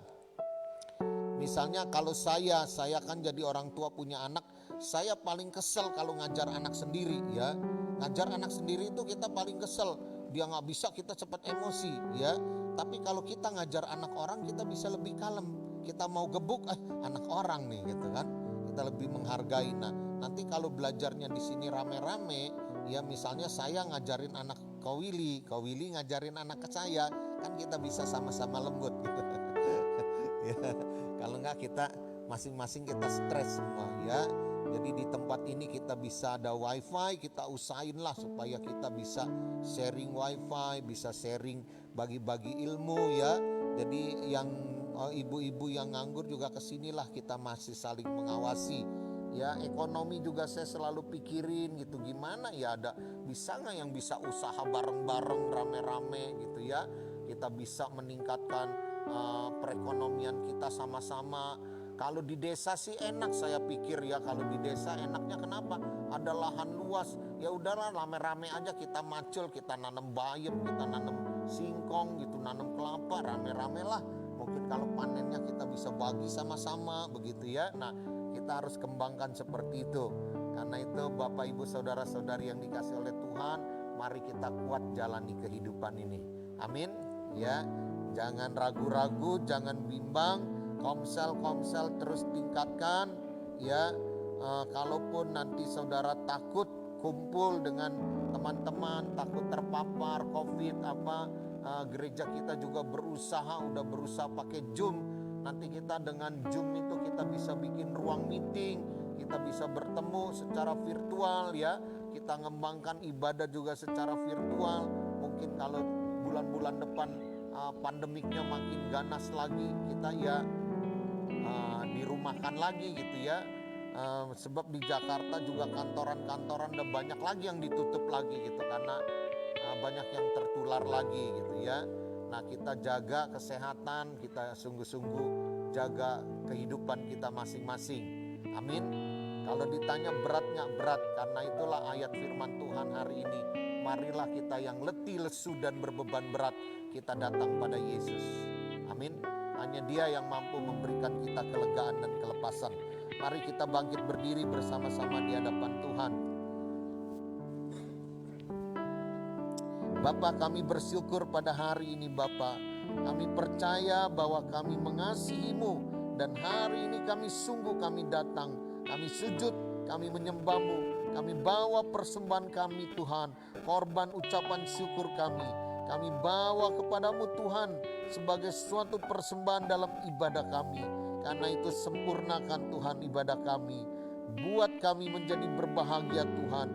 Misalnya kalau saya kan jadi orang tua punya anak, Saya paling kesel kalau ngajar anak sendiri ya. Ngajar anak sendiri itu kita paling kesel. Dia nggak bisa, kita cepat emosi ya. Tapi kalau kita ngajar anak orang, kita bisa lebih kalem. Kita mau gebuk, anak orang nih gitu kan. Kita lebih menghargai. Nah, nanti kalau belajarnya di sini rame-rame, ya misalnya saya ngajarin anak Ko Willy ngajarin anak ke saya, kan kita bisa sama-sama lembut gitu. Ya, kalau enggak kita masing-masing kita stres semua ya. Jadi di tempat ini kita bisa ada wifi, kita usahain lah supaya kita bisa sharing wifi, bisa sharing bagi-bagi ilmu ya. Jadi yang ibu-ibu yang nganggur juga kesinilah, kita masih saling mengawasi. Ya, ekonomi juga saya selalu pikirin gitu, gimana ya, ada bisa nggak yang bisa usaha bareng-bareng rame-rame gitu ya. Kita bisa meningkatkan perekonomian kita sama-sama. Kalau di desa sih enak, saya pikir ya, kalau di desa enaknya kenapa? Ada lahan luas, ya udahlah rame-rame aja kita macul, kita nanam bayam, kita nanam singkong gitu, nanam kelapa, rame-rame lah. Mungkin kalau panennya kita bisa bagi sama-sama begitu ya. Nah, kita harus kembangkan seperti itu. Karena itu Bapak Ibu Saudara-saudari yang dikasih oleh Tuhan, mari kita kuat jalani kehidupan ini. Amin ya. Jangan ragu-ragu, jangan bimbang. Komsel terus tingkatkan ya. Kalaupun nanti saudara takut kumpul dengan teman-teman, takut terpapar COVID gereja kita juga udah berusaha pakai Zoom. Nanti kita dengan Zoom itu kita bisa bikin ruang meeting, kita bisa bertemu secara virtual ya. Kita ngembangkan ibadah juga secara virtual. Mungkin kalau bulan-bulan depan pandemiknya makin ganas lagi, kita ya dirumahkan lagi gitu ya. Sebab di Jakarta juga kantoran-kantoran udah banyak lagi yang ditutup lagi gitu, karena banyak yang tertular lagi gitu ya. Nah, kita jaga kesehatan, kita sungguh-sungguh jaga kehidupan kita masing-masing. Amin. Kalau ditanya berat nggak? Berat, karena itulah ayat firman Tuhan hari ini. Marilah kita yang letih, lesu dan berbeban berat, kita datang pada Yesus. Amin. Hanya Dia yang mampu memberikan kita kelegaan dan kelepasan. Mari kita bangkit berdiri bersama-sama di hadapan Tuhan. Bapa, kami bersyukur pada hari ini Bapa. Kami percaya bahwa kami mengasihi-Mu, dan hari ini kami datang. Kami sujud, kami menyembah-Mu. Kami bawa persembahan kami Tuhan, korban ucapan syukur kami. Kami bawa kepadamu Tuhan sebagai suatu persembahan dalam ibadah kami. Karena itu sempurnakan Tuhan ibadah kami. Buat kami menjadi berbahagia Tuhan.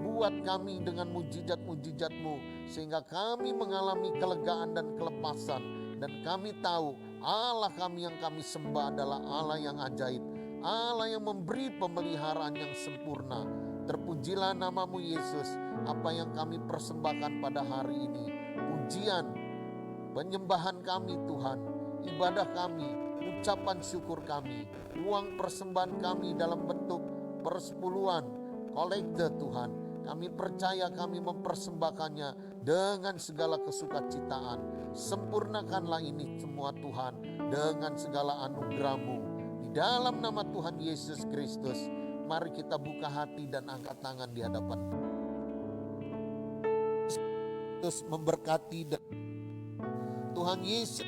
Buat kami dengan mujizat-mujizat-Mu, sehingga kami mengalami kelegaan dan kelepasan. Dan kami tahu Allah kami yang kami sembah adalah Allah yang ajaib, Allah yang memberi pemeliharaan yang sempurna. Terpujilah nama-Mu Yesus. Apa yang kami persembahkan pada hari ini, pujian, penyembahan kami Tuhan, ibadah kami, ucapan syukur kami, uang persembahan kami dalam bentuk persepuluhan, kolekte Tuhan, kami percaya kami mempersembahkannya dengan segala kesukacitaan. Sempurnakanlah ini semua Tuhan dengan segala anugerah-Mu. Di dalam nama Tuhan Yesus Kristus, mari kita buka hati dan angkat tangan di hadapan Yesus. Memberkati dan Tuhan Yesus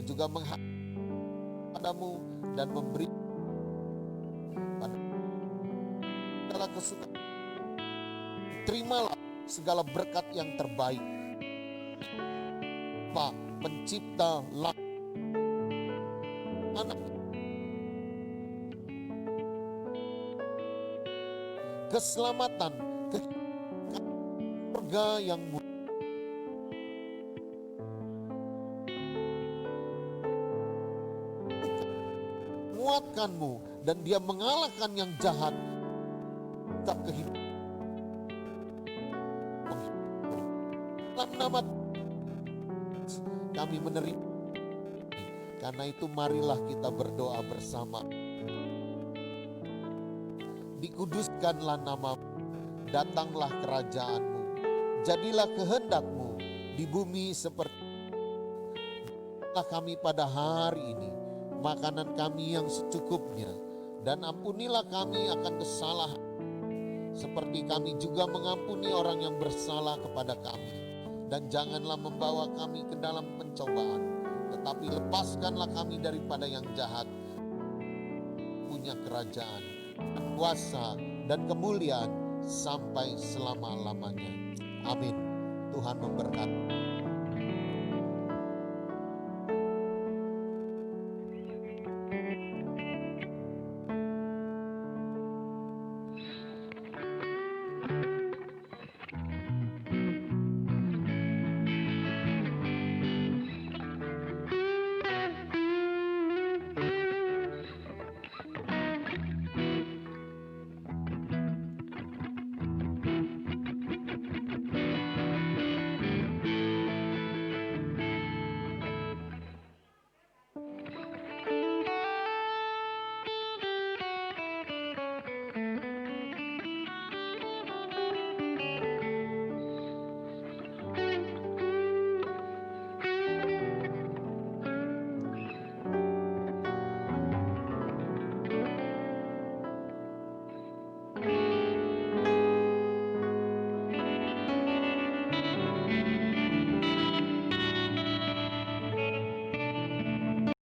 juga padamu dan memberi pada kesukaan. Terimalah segala berkat yang terbaik. Pak Pencipta anak, keselamatan, keluarga yang menguatkan-Mu, dan Dia mengalahkan yang jahat. Tak kehidupan dalam nama kami menerima. Karena itu marilah kita berdoa bersama. Dikuduskanlah nama-Mu, datanglah kerajaan-Mu, jadilah kehendak-Mu di bumi seperti kami pada hari ini. makanan kami yang secukupnya. Dan ampunilah kami akan kesalahan, seperti kami juga mengampuni orang yang bersalah kepada kami. Dan janganlah membawa kami ke dalam pencobaan, tetapi lepaskanlah kami daripada yang jahat. Punya kerajaan, kuasa, dan kemuliaan sampai selama-lamanya. Amin. Tuhan memberkati.